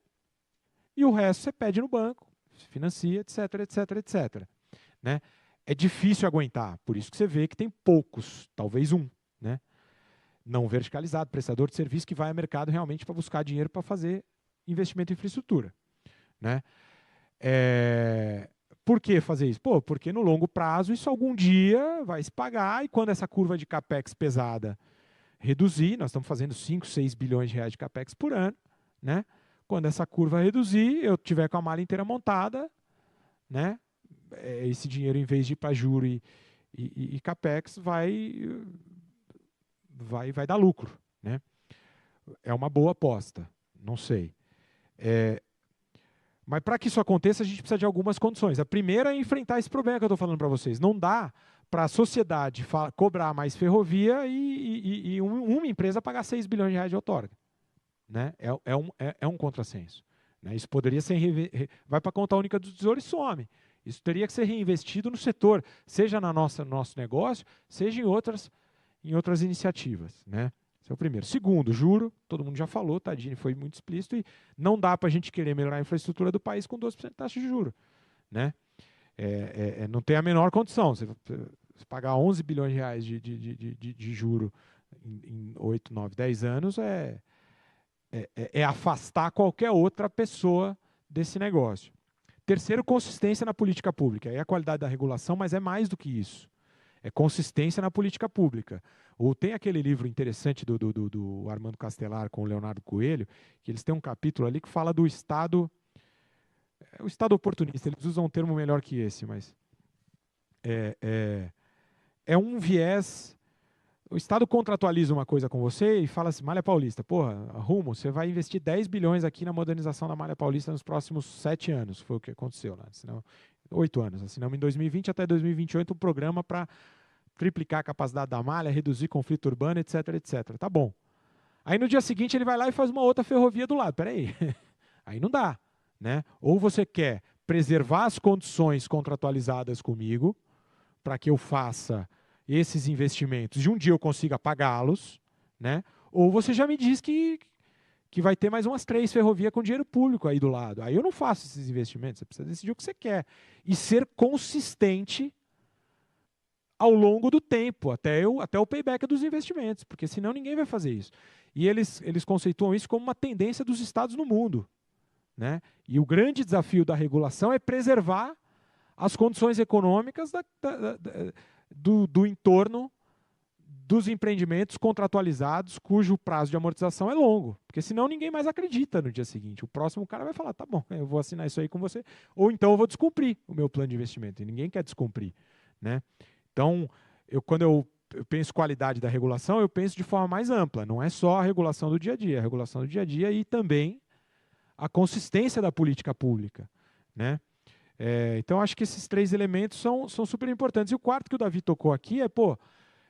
e o resto você pede no banco, financia, etc, etc, etc. Né? É difícil aguentar, por isso que você vê que tem poucos, talvez um, né? Não verticalizado, prestador de serviço que vai ao mercado realmente para buscar dinheiro para fazer investimento em infraestrutura. Né? Por que fazer isso? Porque no longo prazo isso algum dia vai se pagar e quando essa curva de CAPEX pesada reduzir, nós estamos fazendo 5, 6 bilhões de reais de capex por ano, né? Quando essa curva reduzir, eu tiver com a malha inteira montada, né? Esse dinheiro, em vez de ir para juro e capex, vai dar lucro, né? É uma boa aposta, não sei. Mas para que isso aconteça, a gente precisa de algumas condições. A primeira é enfrentar esse problema que eu estou falando para vocês. Não dá para a sociedade cobrar mais ferrovia e uma empresa pagar 6 bilhões de reais de outorga, né? É um contrassenso, né? Isso poderia ser... vai para a conta única do Tesouro e some. Isso teria que ser reinvestido no setor, seja no nosso negócio, seja em outras iniciativas, né? Esse é o primeiro. Segundo, juro, todo mundo já falou, Tadini foi muito explícito, e não dá para a gente querer melhorar a infraestrutura do país com 12% de taxa de juros, né? Não tem a menor condição. Você pagar 11 bilhões de reais de juro em 8, 9, 10 anos é afastar qualquer outra pessoa desse negócio. Terceiro, consistência na política pública. É a qualidade da regulação, mas é mais do que isso. É consistência na política pública. Ou tem aquele livro interessante do Armando Castelar com o Leonardo Coelho, que eles têm um capítulo ali que fala do Estado... o Estado oportunista, eles usam um termo melhor que esse, mas... É um viés... O Estado contratualiza uma coisa com você e fala assim, Malha Paulista, porra, Rumo, você vai investir 10 bilhões aqui na modernização da Malha Paulista nos próximos 7 anos. Foi o que aconteceu, né? 8 anos. Assinamos em 2020 até 2028 um programa para triplicar a capacidade da malha, reduzir conflito urbano, etc, etc. Tá bom. Aí no dia seguinte ele vai lá e faz uma outra ferrovia do lado. Peraí, aí não dá, né? Ou você quer preservar as condições contratualizadas comigo para que eu faça esses investimentos e um dia eu consiga pagá-los, né? Ou você já me diz que vai ter mais umas 3 ferrovias com dinheiro público aí do lado. Aí eu não faço esses investimentos. Você precisa decidir o que você quer. E ser consistente ao longo do tempo, até o payback dos investimentos, porque senão ninguém vai fazer isso. E eles conceituam isso como uma tendência dos estados no mundo, né? E o grande desafio da regulação é preservar as condições econômicas do entorno dos empreendimentos contratualizados cujo prazo de amortização é longo, porque senão ninguém mais acredita no dia seguinte. O próximo cara vai falar, tá bom, eu vou assinar isso aí com você, ou então eu vou descumprir o meu plano de investimento, e ninguém quer descumprir, né? Então, quando eu penso qualidade da regulação, eu penso de forma mais ampla, não é só a regulação do dia a dia, a regulação do dia a dia e também a consistência da política pública, né? Então, acho que esses 3 elementos são super importantes. E o quarto que o Davi tocou aqui é,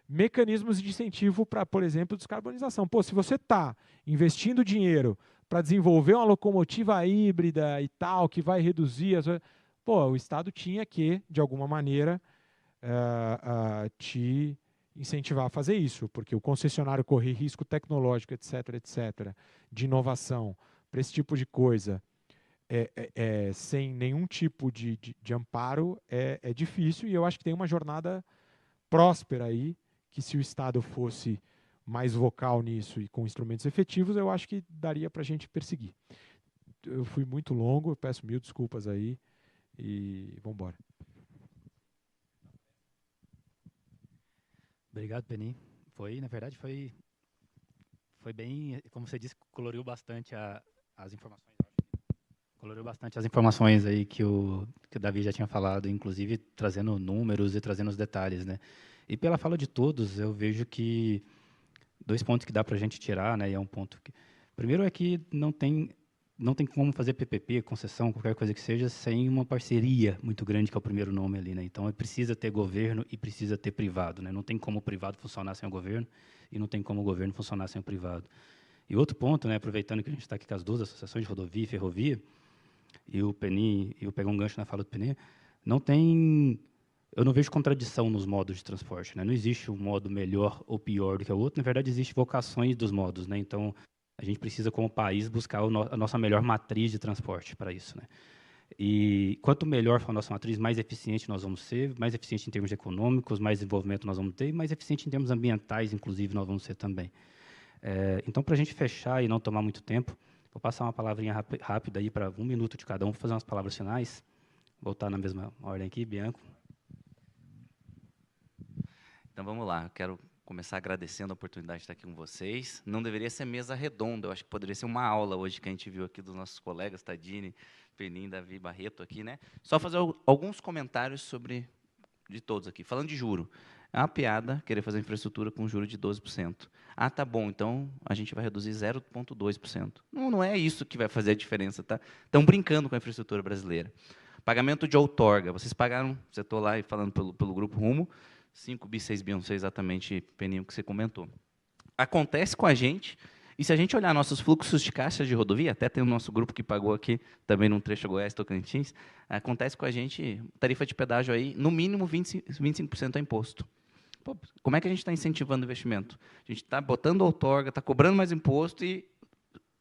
mecanismos de incentivo para, por exemplo, descarbonização. Se você está investindo dinheiro para desenvolver uma locomotiva híbrida e tal, que vai reduzir... o Estado tinha que, de alguma maneira, te incentivar a fazer isso, porque o concessionário correr risco tecnológico, etc., etc., de inovação, para esse tipo de coisa... sem nenhum tipo de amparo é difícil, e eu acho que tem uma jornada próspera aí, que se o Estado fosse mais vocal nisso e com instrumentos efetivos, eu acho que daria para a gente perseguir. Eu fui muito longo, eu peço 1000 desculpas aí, e vamos embora. Obrigado, Penin. Na verdade, foi bem, como você disse, coloriu bastante as informações. Coloriu bastante as informações aí que o Davi já tinha falado, inclusive trazendo números e trazendo os detalhes, né? E pela fala de todos, eu vejo que 2 pontos que dá para a gente tirar, né? E é um ponto que... Primeiro é que não tem como fazer PPP, concessão, qualquer coisa que seja, sem uma parceria muito grande, que é o primeiro nome ali, né? Então, precisa ter governo e precisa ter privado, né? Não tem como o privado funcionar sem o governo e não tem como o governo funcionar sem o privado. E outro ponto, né? Aproveitando que a gente está aqui com as 2 associações de rodovia e ferrovia, e o Penin, eu pegar um gancho na fala do Penin, eu não vejo contradição nos modos de transporte, né? Não existe um modo melhor ou pior do que o outro, na verdade, existem vocações dos modos, né? Então, a gente precisa, como país, buscar a nossa melhor matriz de transporte para isso, né? E quanto melhor for a nossa matriz, mais eficiente nós vamos ser, mais eficiente em termos econômicos, mais desenvolvimento nós vamos ter, e mais eficiente em termos ambientais, inclusive, nós vamos ser também. Então, para a gente fechar e não tomar muito tempo, vou passar uma palavrinha rápida aí para 1 minuto de cada um, fazer umas palavras finais. Voltar na mesma ordem aqui, Bianco. Então, vamos lá. Eu quero começar agradecendo a oportunidade de estar aqui com vocês. Não deveria ser mesa redonda, eu acho que poderia ser uma aula hoje que a gente viu aqui dos nossos colegas, Tadini, Penin, Davi, Barreto aqui, né? Só fazer alguns comentários sobre de todos aqui. Falando de juro, é uma piada querer fazer infraestrutura com juro de 12%. Ah, tá bom, então a gente vai reduzir 0,2%. Não é isso que vai fazer a diferença, tá? Estão brincando com a infraestrutura brasileira. Pagamento de outorga, vocês pagaram, você estou lá falando pelo Grupo Rumo, 5 bi, 6 bi, não sei exatamente, Peninho, que você comentou. Acontece com a gente, e se a gente olhar nossos fluxos de caixa de rodovia, até tem o nosso grupo que pagou aqui, também num trecho Goiás-Tocantins, acontece com a gente, tarifa de pedágio aí, no mínimo 25% é imposto. Pô, como é que a gente está incentivando o investimento? A gente está botando outorga, está cobrando mais imposto e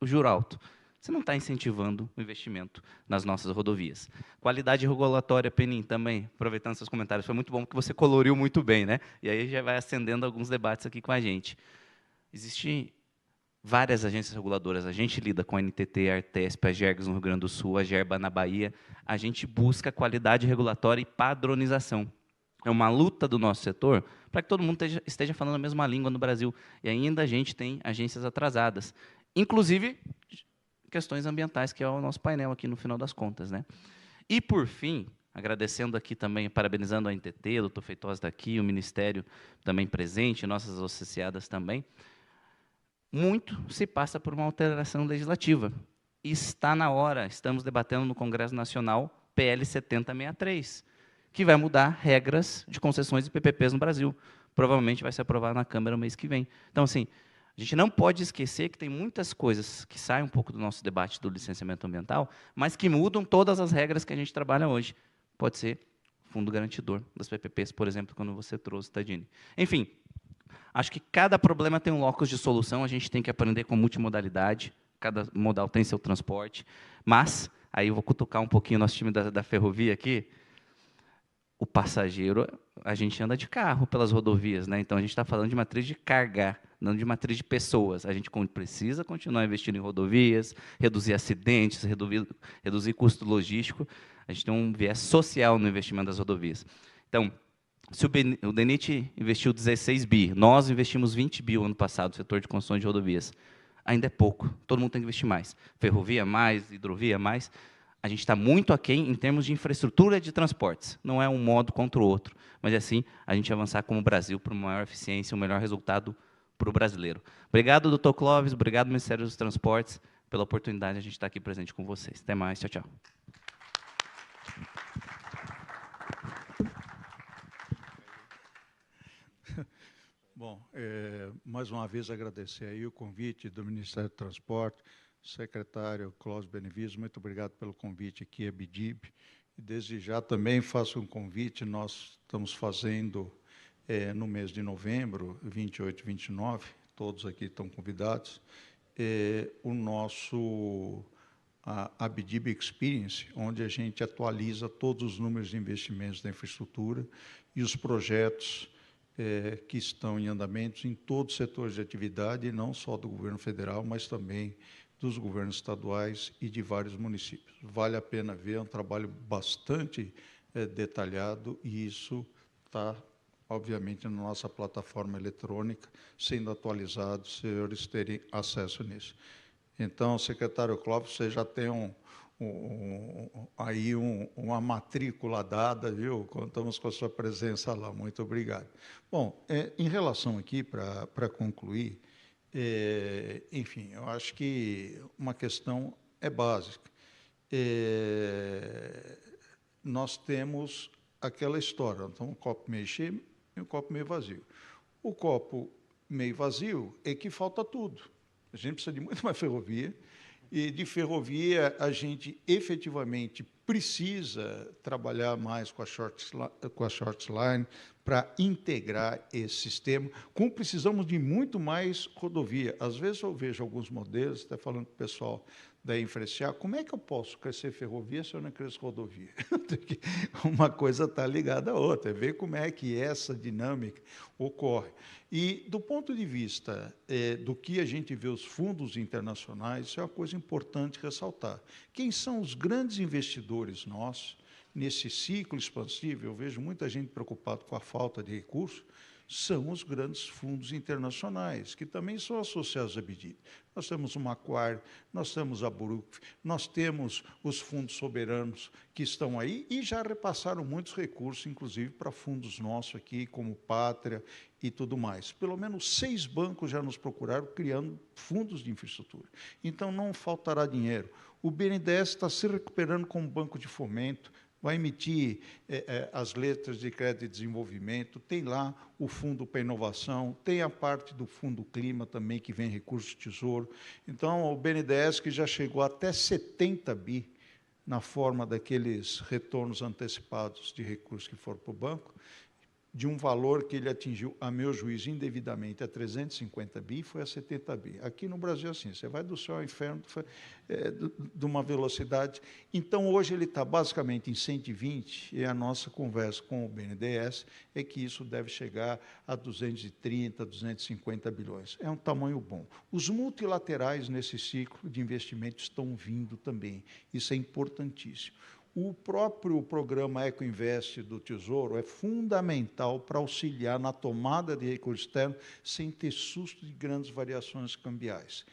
o juro alto. Você não está incentivando o investimento nas nossas rodovias. Qualidade regulatória, Penin, também, aproveitando seus comentários, foi muito bom que você coloriu muito bem, né? E aí já vai acendendo alguns debates aqui com a gente. Existem várias agências reguladoras, a gente lida com a NTT, a Artesp, a Gergs no Rio Grande do Sul, a Gerba na Bahia, a gente busca qualidade regulatória e padronização. É uma luta do nosso setor para que todo mundo esteja falando a mesma língua no Brasil, e ainda a gente tem agências atrasadas, inclusive questões ambientais, que é o nosso painel aqui no final das contas, né? E, por fim, agradecendo aqui também, parabenizando a NTT, o Dr. Feitosa está aqui, o Ministério também presente, nossas associadas também, muito se passa por uma alteração legislativa. E está na hora, estamos debatendo no Congresso Nacional PL 7063, que vai mudar regras de concessões e PPPs no Brasil. Provavelmente vai ser aprovado na Câmara no mês que vem. Então, assim, a gente não pode esquecer que tem muitas coisas que saem um pouco do nosso debate do licenciamento ambiental, mas que mudam todas as regras que a gente trabalha hoje. Pode ser fundo garantidor das PPPs, por exemplo, quando você trouxe, Tadini. Enfim, acho que cada problema tem um locus de solução, a gente tem que aprender com multimodalidade, cada modal tem seu transporte, mas, aí eu vou cutucar um pouquinho o nosso time da ferrovia aqui, o passageiro, a gente anda de carro pelas rodovias, né? Então a gente está falando de matriz de carga, não de matriz de pessoas. A gente precisa continuar investindo em rodovias, reduzir acidentes, reduzir custo logístico. A gente tem um viés social no investimento das rodovias. Então, se o DENIT investiu 16 bi, nós investimos 20 bi ano passado no setor de construção de rodovias. Ainda é pouco, todo mundo tem que investir mais. Ferrovia mais, hidrovia mais. A gente está muito aquém em termos de infraestrutura de transportes. Não é um modo contra o outro, mas é assim a gente avançar como Brasil para uma maior eficiência, um melhor resultado para o brasileiro. Obrigado, doutor Clóvis, obrigado, Ministério dos Transportes, pela oportunidade de a gente estar aqui presente com vocês. Até mais, tchau, tchau. Bom, mais uma vez agradecer aí o convite do Ministério do Transporte, secretário Cláudio Benevides, muito obrigado pelo convite aqui, a BDIB. E desde já também faço um convite, nós estamos fazendo no mês de novembro, 28 e 29, todos aqui estão convidados, o nosso a BDIB Experience, onde a gente atualiza todos os números de investimentos da infraestrutura e os projetos que estão em andamento em todos os setores de atividade, não só do governo federal, mas também dos governos estaduais e de vários municípios. Vale a pena ver, é um trabalho bastante detalhado, e isso está, obviamente, na nossa plataforma eletrônica, sendo atualizado, os senhores terem acesso nisso. Então, secretário Clóvis, você já tem aí uma matrícula dada, viu? Contamos com a sua presença lá. Muito obrigado. Bom, em relação aqui, para concluir, enfim, eu acho que uma questão é básica. Nós temos aquela história, então, um copo meio cheio e um copo meio vazio. O copo meio vazio é que falta tudo. A gente precisa de muito mais ferrovia, e de ferrovia a gente efetivamente precisa trabalhar mais com a short line para integrar esse sistema, como precisamos de muito mais rodovia. Às vezes eu vejo alguns modelos, até falando com o pessoal da Infra-SA, como é que eu posso crescer ferrovia se eu não cresço rodovia? Uma coisa está ligada à outra, ver como é que essa dinâmica ocorre. E, do ponto de vista do que a gente vê os fundos internacionais, isso é uma coisa importante ressaltar. Quem são os grandes investidores nossos nesse ciclo expansivo, eu vejo muita gente preocupada com a falta de recursos, são os grandes fundos internacionais, que também são associados à BIDIP. Nós temos o Macquarie, nós temos a Brookfield, nós temos os fundos soberanos que estão aí e já repassaram muitos recursos, inclusive para fundos nossos aqui, como Pátria e tudo mais. Pelo menos 6 bancos já nos procuraram criando fundos de infraestrutura. Então, não faltará dinheiro. O BNDES está se recuperando como banco de fomento, vai emitir as letras de crédito de desenvolvimento, tem lá o Fundo para Inovação, tem a parte do Fundo Clima também, que vem recurso do Tesouro. Então, o BNDES, que já chegou até 70 bi na forma daqueles retornos antecipados de recursos que foram para o banco, de um valor que ele atingiu, a meu juízo, indevidamente, a 350 bi, foi a 70 bi. Aqui no Brasil, assim, você vai do céu ao inferno de uma velocidade. Então, hoje ele está basicamente em 120, e a nossa conversa com o BNDES é que isso deve chegar a 230, 250 bilhões. É um tamanho bom. Os multilaterais nesse ciclo de investimento estão vindo também. Isso é importantíssimo. O próprio programa EcoInvest do Tesouro é fundamental para auxiliar na tomada de recursos externos sem ter susto de grandes variações cambiais.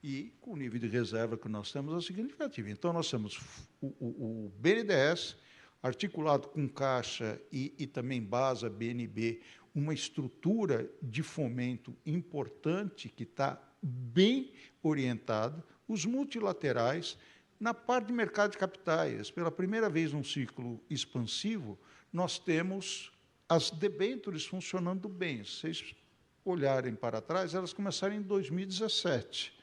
E com o nível de reserva que nós temos é significativo. Então, nós temos o BNDES, articulado com Caixa e também BASA, BNB, uma estrutura de fomento importante que está bem orientada, os multilaterais. Na parte de mercado de capitais, pela primeira vez num ciclo expansivo, nós temos as debêntures funcionando bem. Se vocês olharem para trás, elas começaram em 2017.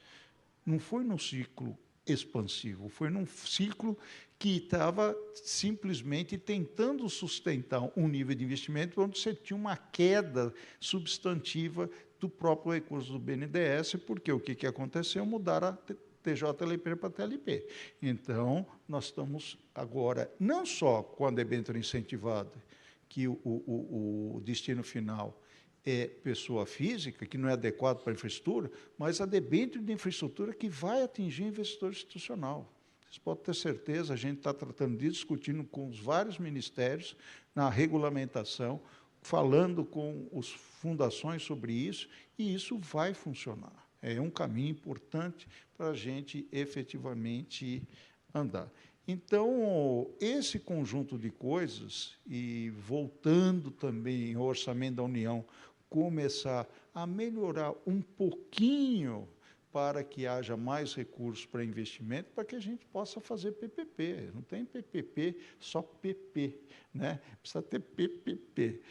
Não foi num ciclo expansivo, foi num ciclo que estava simplesmente tentando sustentar um nível de investimento onde você tinha uma queda substantiva do próprio recurso do BNDES, porque o que aconteceu? Mudaram a TJLP para TLP. Então, nós estamos agora, não só com a debênture incentivada, que o destino final é pessoa física, que não é adequado para a infraestrutura, mas a debênture de infraestrutura que vai atingir investidor institucional. Vocês podem ter certeza, a gente está tratando disso, discutindo com os vários ministérios, na regulamentação, falando com as fundações sobre isso, e isso vai funcionar. É um caminho importante para a gente efetivamente andar. Então, esse conjunto de coisas, e voltando também ao Orçamento da União, começar a melhorar um pouquinho para que haja mais recursos para investimento, para que a gente possa fazer PPP. Não tem PPP, só PP, né? Precisa ter PPP.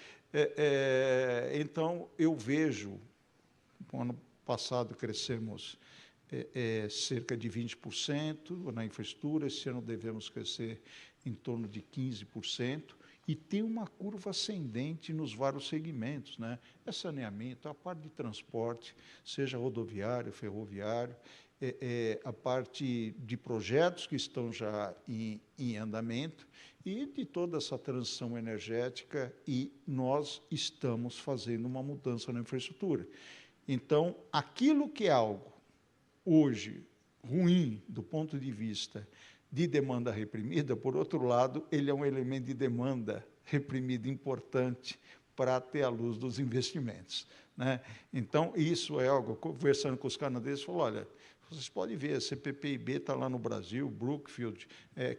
Então, eu vejo, no ano passado crescemos cerca de 20% na infraestrutura, esse ano devemos crescer em torno de 15%, e tem uma curva ascendente nos vários segmentos, né? É saneamento, a parte de transporte, seja rodoviário, ferroviário, a parte de projetos que estão já em andamento e de toda essa transição energética, e nós estamos fazendo uma mudança na infraestrutura. Então, aquilo que é algo, hoje, ruim do ponto de vista de demanda reprimida, por outro lado, ele é um elemento de demanda reprimida importante para ter a luz dos investimentos, né? Então, isso é algo, conversando com os canadenses, falou, olha, vocês podem ver, a CPPIB está lá no Brasil, Brookfield,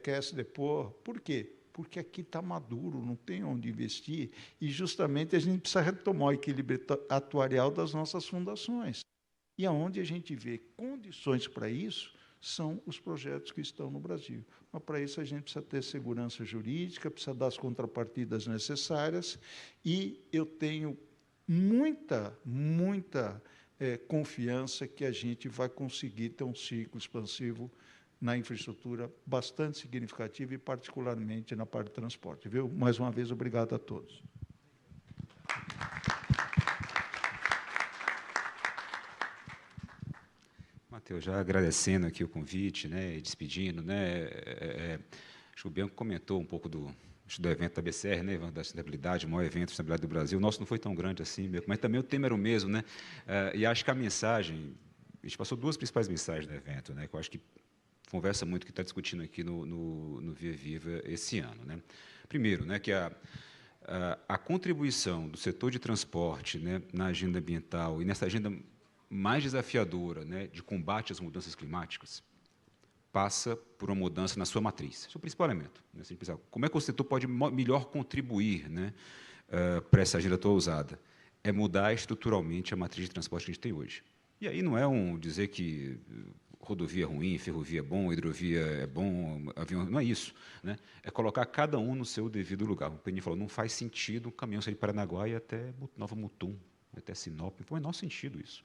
QS Depot, por quê? Porque aqui está maduro, não tem onde investir, e justamente a gente precisa retomar o equilíbrio atuarial das nossas fundações. E aonde a gente vê condições para isso são os projetos que estão no Brasil. Mas, para isso, a gente precisa ter segurança jurídica, precisa dar as contrapartidas necessárias, e eu tenho muita confiança que a gente vai conseguir ter um ciclo expansivo na infraestrutura bastante significativo, e particularmente na parte de transporte. Viu? Mais uma vez, obrigado a todos. Matheus, já agradecendo aqui o convite, né, e despedindo, né, acho que o Bianco comentou um pouco do evento da BCR, né, da sustentabilidade, o maior evento de sustentabilidade do Brasil. O nosso não foi tão grande assim, mas também o tema era o mesmo, né, e acho que a mensagem, a gente passou 2 principais mensagens do evento, né, que eu acho que conversa muito, que está discutindo aqui no Via Viva esse ano, né? Primeiro, né, que a contribuição do setor de transporte, né, na agenda ambiental e nessa agenda mais desafiadora, né, de combate às mudanças climáticas, passa por uma mudança na sua matriz. Esse é o principal elemento. Né? Como é que o setor pode melhor contribuir, né, para essa agenda atual usada? É mudar estruturalmente a matriz de transporte que a gente tem hoje. E aí não é dizer que rodovia é ruim, ferrovia é bom, hidrovia é bom, avião... Não é isso. Né? É colocar cada um no seu devido lugar. O Penin falou, não faz sentido um caminhão sair de Paranaguá e até Nova Mutum, até Sinop. Não faz o menor sentido isso.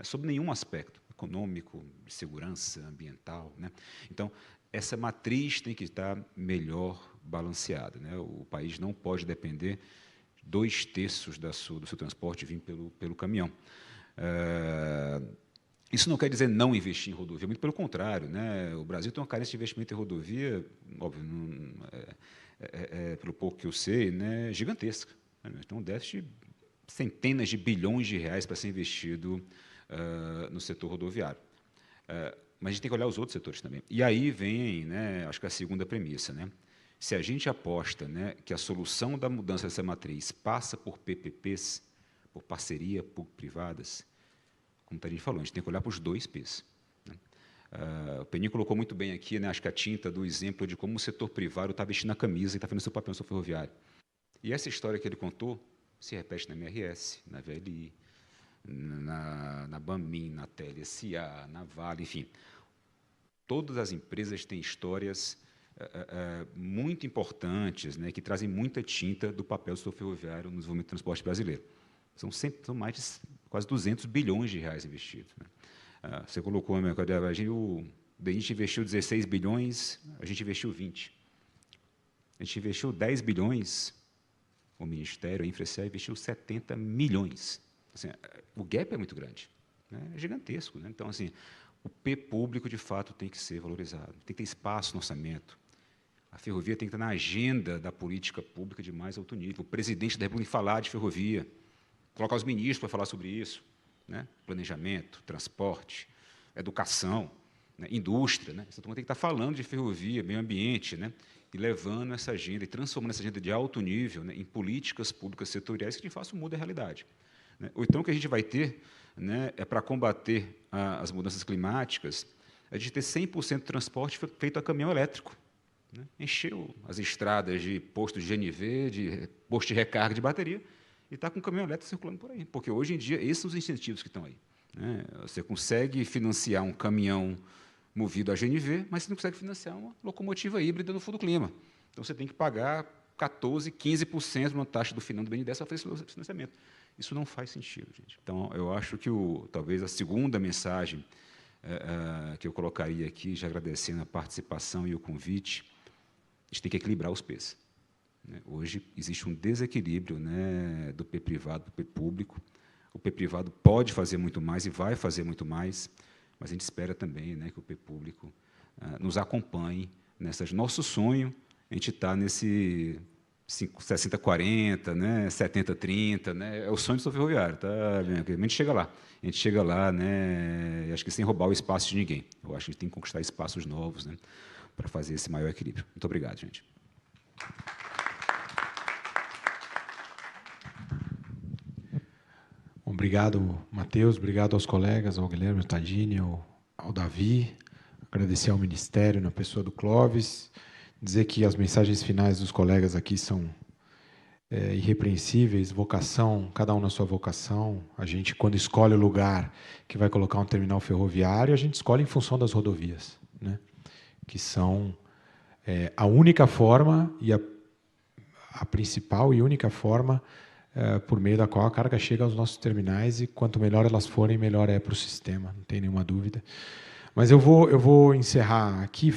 Sob nenhum aspecto, econômico, de segurança, ambiental. Né? Então, essa matriz tem que estar melhor balanceada. Né? O país não pode depender 2/3 do seu transporte vir pelo caminhão. Isso não quer dizer não investir em rodovia, muito pelo contrário. Né? O Brasil tem uma carência de investimento em rodovia, óbvio, pelo pouco que eu sei, né, gigantesca. Então, um déficit de centenas de bilhões de reais para ser investido no setor rodoviário. Mas a gente tem que olhar os outros setores também. E aí vem, né, acho que a segunda premissa. Né? Se a gente aposta, né, que a solução da mudança dessa matriz passa por PPPs, por parceria público-privadas, como a gente falou, a gente tem que olhar para os 2 Ps. Né? O Penin colocou muito bem aqui, né, acho que a tinta do exemplo de como o setor privado está vestindo a camisa e está fazendo seu papel no setor ferroviário. E essa história que ele contou se repete na MRS, na VLI, na Banmin, na TLSA, na Vale, enfim. Todas as empresas têm histórias muito importantes, né, que trazem muita tinta do papel do setor ferroviário no desenvolvimento do transporte brasileiro. São mais de quase 200 bilhões de reais investidos. Né? Você colocou, o DENIT investiu 16 bilhões, a gente investiu 20. A gente investiu 10 bilhões, o Ministério, a Infraestrutura, investiu 70 milhões. Assim, o gap é muito grande, né? É gigantesco. Né? Então, assim, o P público, de fato, tem que ser valorizado, tem que ter espaço no orçamento. A ferrovia tem que estar na agenda da política pública de mais alto nível. O presidente da República tem que falar de ferrovia, colocar os ministros para falar sobre isso. Né? Planejamento, transporte, educação, né? Indústria. Né? Essa turma tem que estar falando de ferrovia, meio ambiente, né? E levando essa agenda, e transformando essa agenda de alto nível, né, em políticas públicas setoriais que, de fato, mudam a realidade. Né? Ou então, o que a gente vai ter, né, é para combater as mudanças climáticas, a gente ter 100% de transporte feito a caminhão elétrico. Né? Encheu as estradas de postos de GNV, de posto de recarga de bateria, e está com o caminhão elétrico circulando por aí. Porque, hoje em dia, esses são os incentivos que estão aí. Né? Você consegue financiar um caminhão movido a GNV, mas você não consegue financiar uma locomotiva híbrida no Fundo Clima. Então, você tem que pagar 14%, 15% na taxa do final do BNDES para fazer esse financiamento. Isso não faz sentido, gente. Então, eu acho que talvez a segunda mensagem que eu colocaria aqui, já agradecendo a participação e o convite, a gente tem que equilibrar os P's. Né? Hoje existe um desequilíbrio, né, do P privado para o P público. O P privado pode fazer muito mais e vai fazer muito mais, mas a gente espera também, né, que o P público nos acompanhe nessas. Nosso sonho, a gente está nesse 60-40, né, 70-30, né, é o sonho do setor ferroviário, tá? A gente chega lá, né, acho que sem roubar o espaço de ninguém. Eu acho que a gente tem que conquistar espaços novos, né, para fazer esse maior equilíbrio. Muito obrigado, gente. Obrigado, Matheus, obrigado aos colegas, ao Guilherme, ao Tadini, ao Davi, agradecer ao Ministério, na pessoa do Clóvis, dizer que as mensagens finais dos colegas aqui são irrepreensíveis, vocação, cada um na sua vocação. A gente, quando escolhe o lugar que vai colocar um terminal ferroviário, a gente escolhe em função das rodovias, né? Que são a única forma e a principal e única forma por meio da qual a carga chega aos nossos terminais, e quanto melhor elas forem, melhor é para o sistema, não tem nenhuma dúvida. Mas eu vou encerrar aqui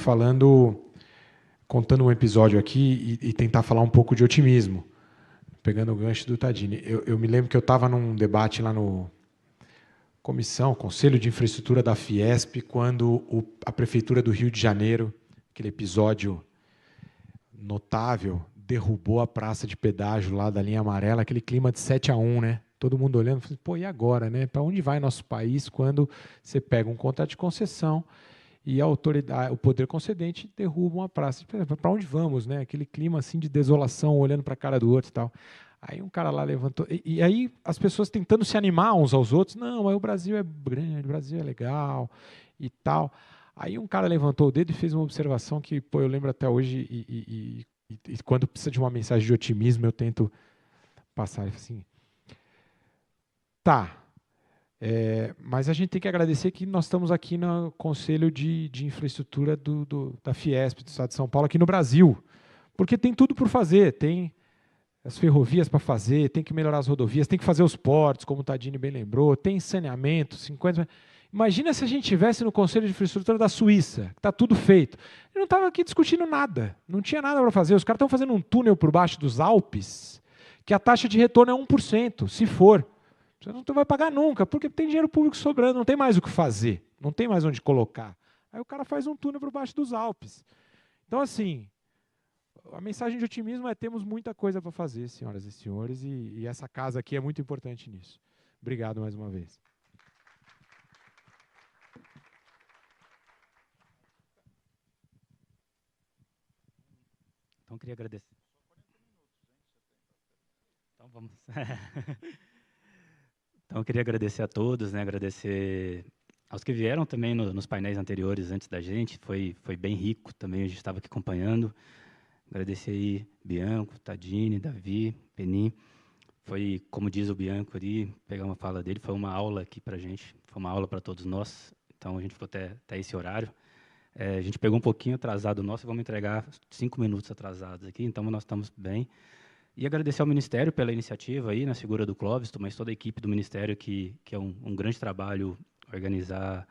contando um episódio aqui e tentar falar um pouco de otimismo, pegando o gancho do Tadini. Eu me lembro que eu estava num debate lá no Conselho de Infraestrutura da Fiesp, quando a Prefeitura do Rio de Janeiro, aquele episódio notável, derrubou a praça de pedágio lá da linha amarela, aquele clima de 7-1, né? Todo mundo olhando, falando, pô, e agora, né? Para onde vai nosso país quando você pega um contrato de concessão e a autoridade, o poder concedente derruba uma praça. Para onde vamos, né? Aquele clima assim de desolação, olhando para a cara do outro e tal. Aí um cara lá levantou, e aí as pessoas tentando se animar uns aos outros, não, mas o Brasil é grande, o Brasil é legal e tal. Aí um cara levantou o dedo e fez uma observação que, pô, eu lembro até hoje, e quando precisa de uma mensagem de otimismo, eu tento passar assim, tá, mas a gente tem que agradecer que nós estamos aqui no Conselho de Infraestrutura da Fiesp, do Estado de São Paulo, aqui no Brasil, porque tem tudo por fazer, tem as ferrovias para fazer, tem que melhorar as rodovias, tem que fazer os portos, como o Tadini bem lembrou, tem saneamento, 50... Imagina se a gente estivesse no Conselho de Infraestrutura da Suíça, que está tudo feito. Eu não estava aqui discutindo nada, não tinha nada para fazer. Os caras estão fazendo um túnel por baixo dos Alpes, que a taxa de retorno é 1%, se for. Você não vai pagar nunca, porque tem dinheiro público sobrando, não tem mais o que fazer, não tem mais onde colocar. Aí o cara faz um túnel por baixo dos Alpes. Então, assim, a mensagem de otimismo é: temos muita coisa para fazer, senhoras e senhores, e essa casa aqui é muito importante nisso. Obrigado mais uma vez. Então, queria agradecer. Então, vamos. Então, eu queria agradecer a todos, né? Agradecer aos que vieram também nos painéis anteriores antes da gente. Foi bem rico também, a gente estava aqui acompanhando. Agradecer aí Bianco, Tadini, Davi, Penin. Foi, como diz o Bianco ali, pegar uma fala dele, foi uma aula aqui para a gente, foi uma aula para todos nós. Então, a gente ficou até esse horário. A gente pegou um pouquinho atrasado o nosso, vamos entregar 5 minutos atrasados aqui, então nós estamos bem. E agradecer ao Ministério pela iniciativa aí, na figura do Clóvis, mas toda a equipe do Ministério, que é um grande trabalho organizar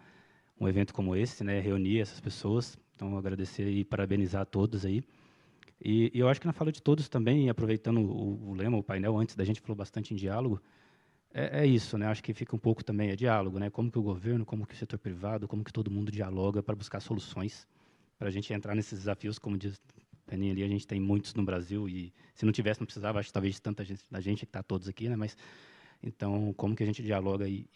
um evento como esse, né, reunir essas pessoas. Então, agradecer e parabenizar a todos aí. E eu acho que na fala de todos também, aproveitando o lema, o painel, antes da gente falou bastante em diálogo, é isso, né? Acho que fica um pouco também diálogo, né? Como que o governo, como que o setor privado, como que todo mundo dialoga para buscar soluções, para a gente entrar nesses desafios, como diz Peninha ali, a gente tem muitos no Brasil, e se não tivesse, não precisava, acho que talvez tanta gente, da gente que está todos aqui, né? Mas, então, como que a gente dialoga e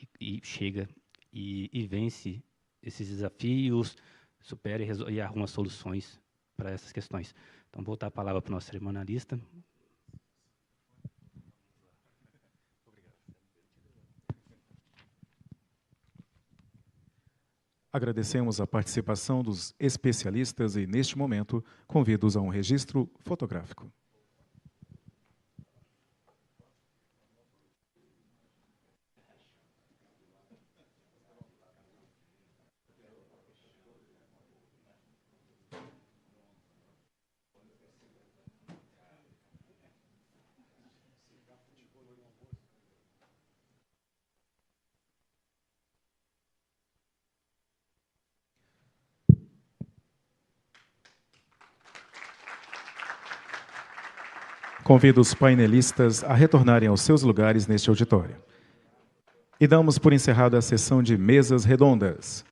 chega e vence esses desafios, supera e arruma soluções para essas questões. Então, vou voltar a palavra para o nosso cerimonialista. Agradecemos a participação dos especialistas e, neste momento, convido-os a um registro fotográfico. Convido os painelistas a retornarem aos seus lugares neste auditório. E damos por encerrada a sessão de mesas redondas.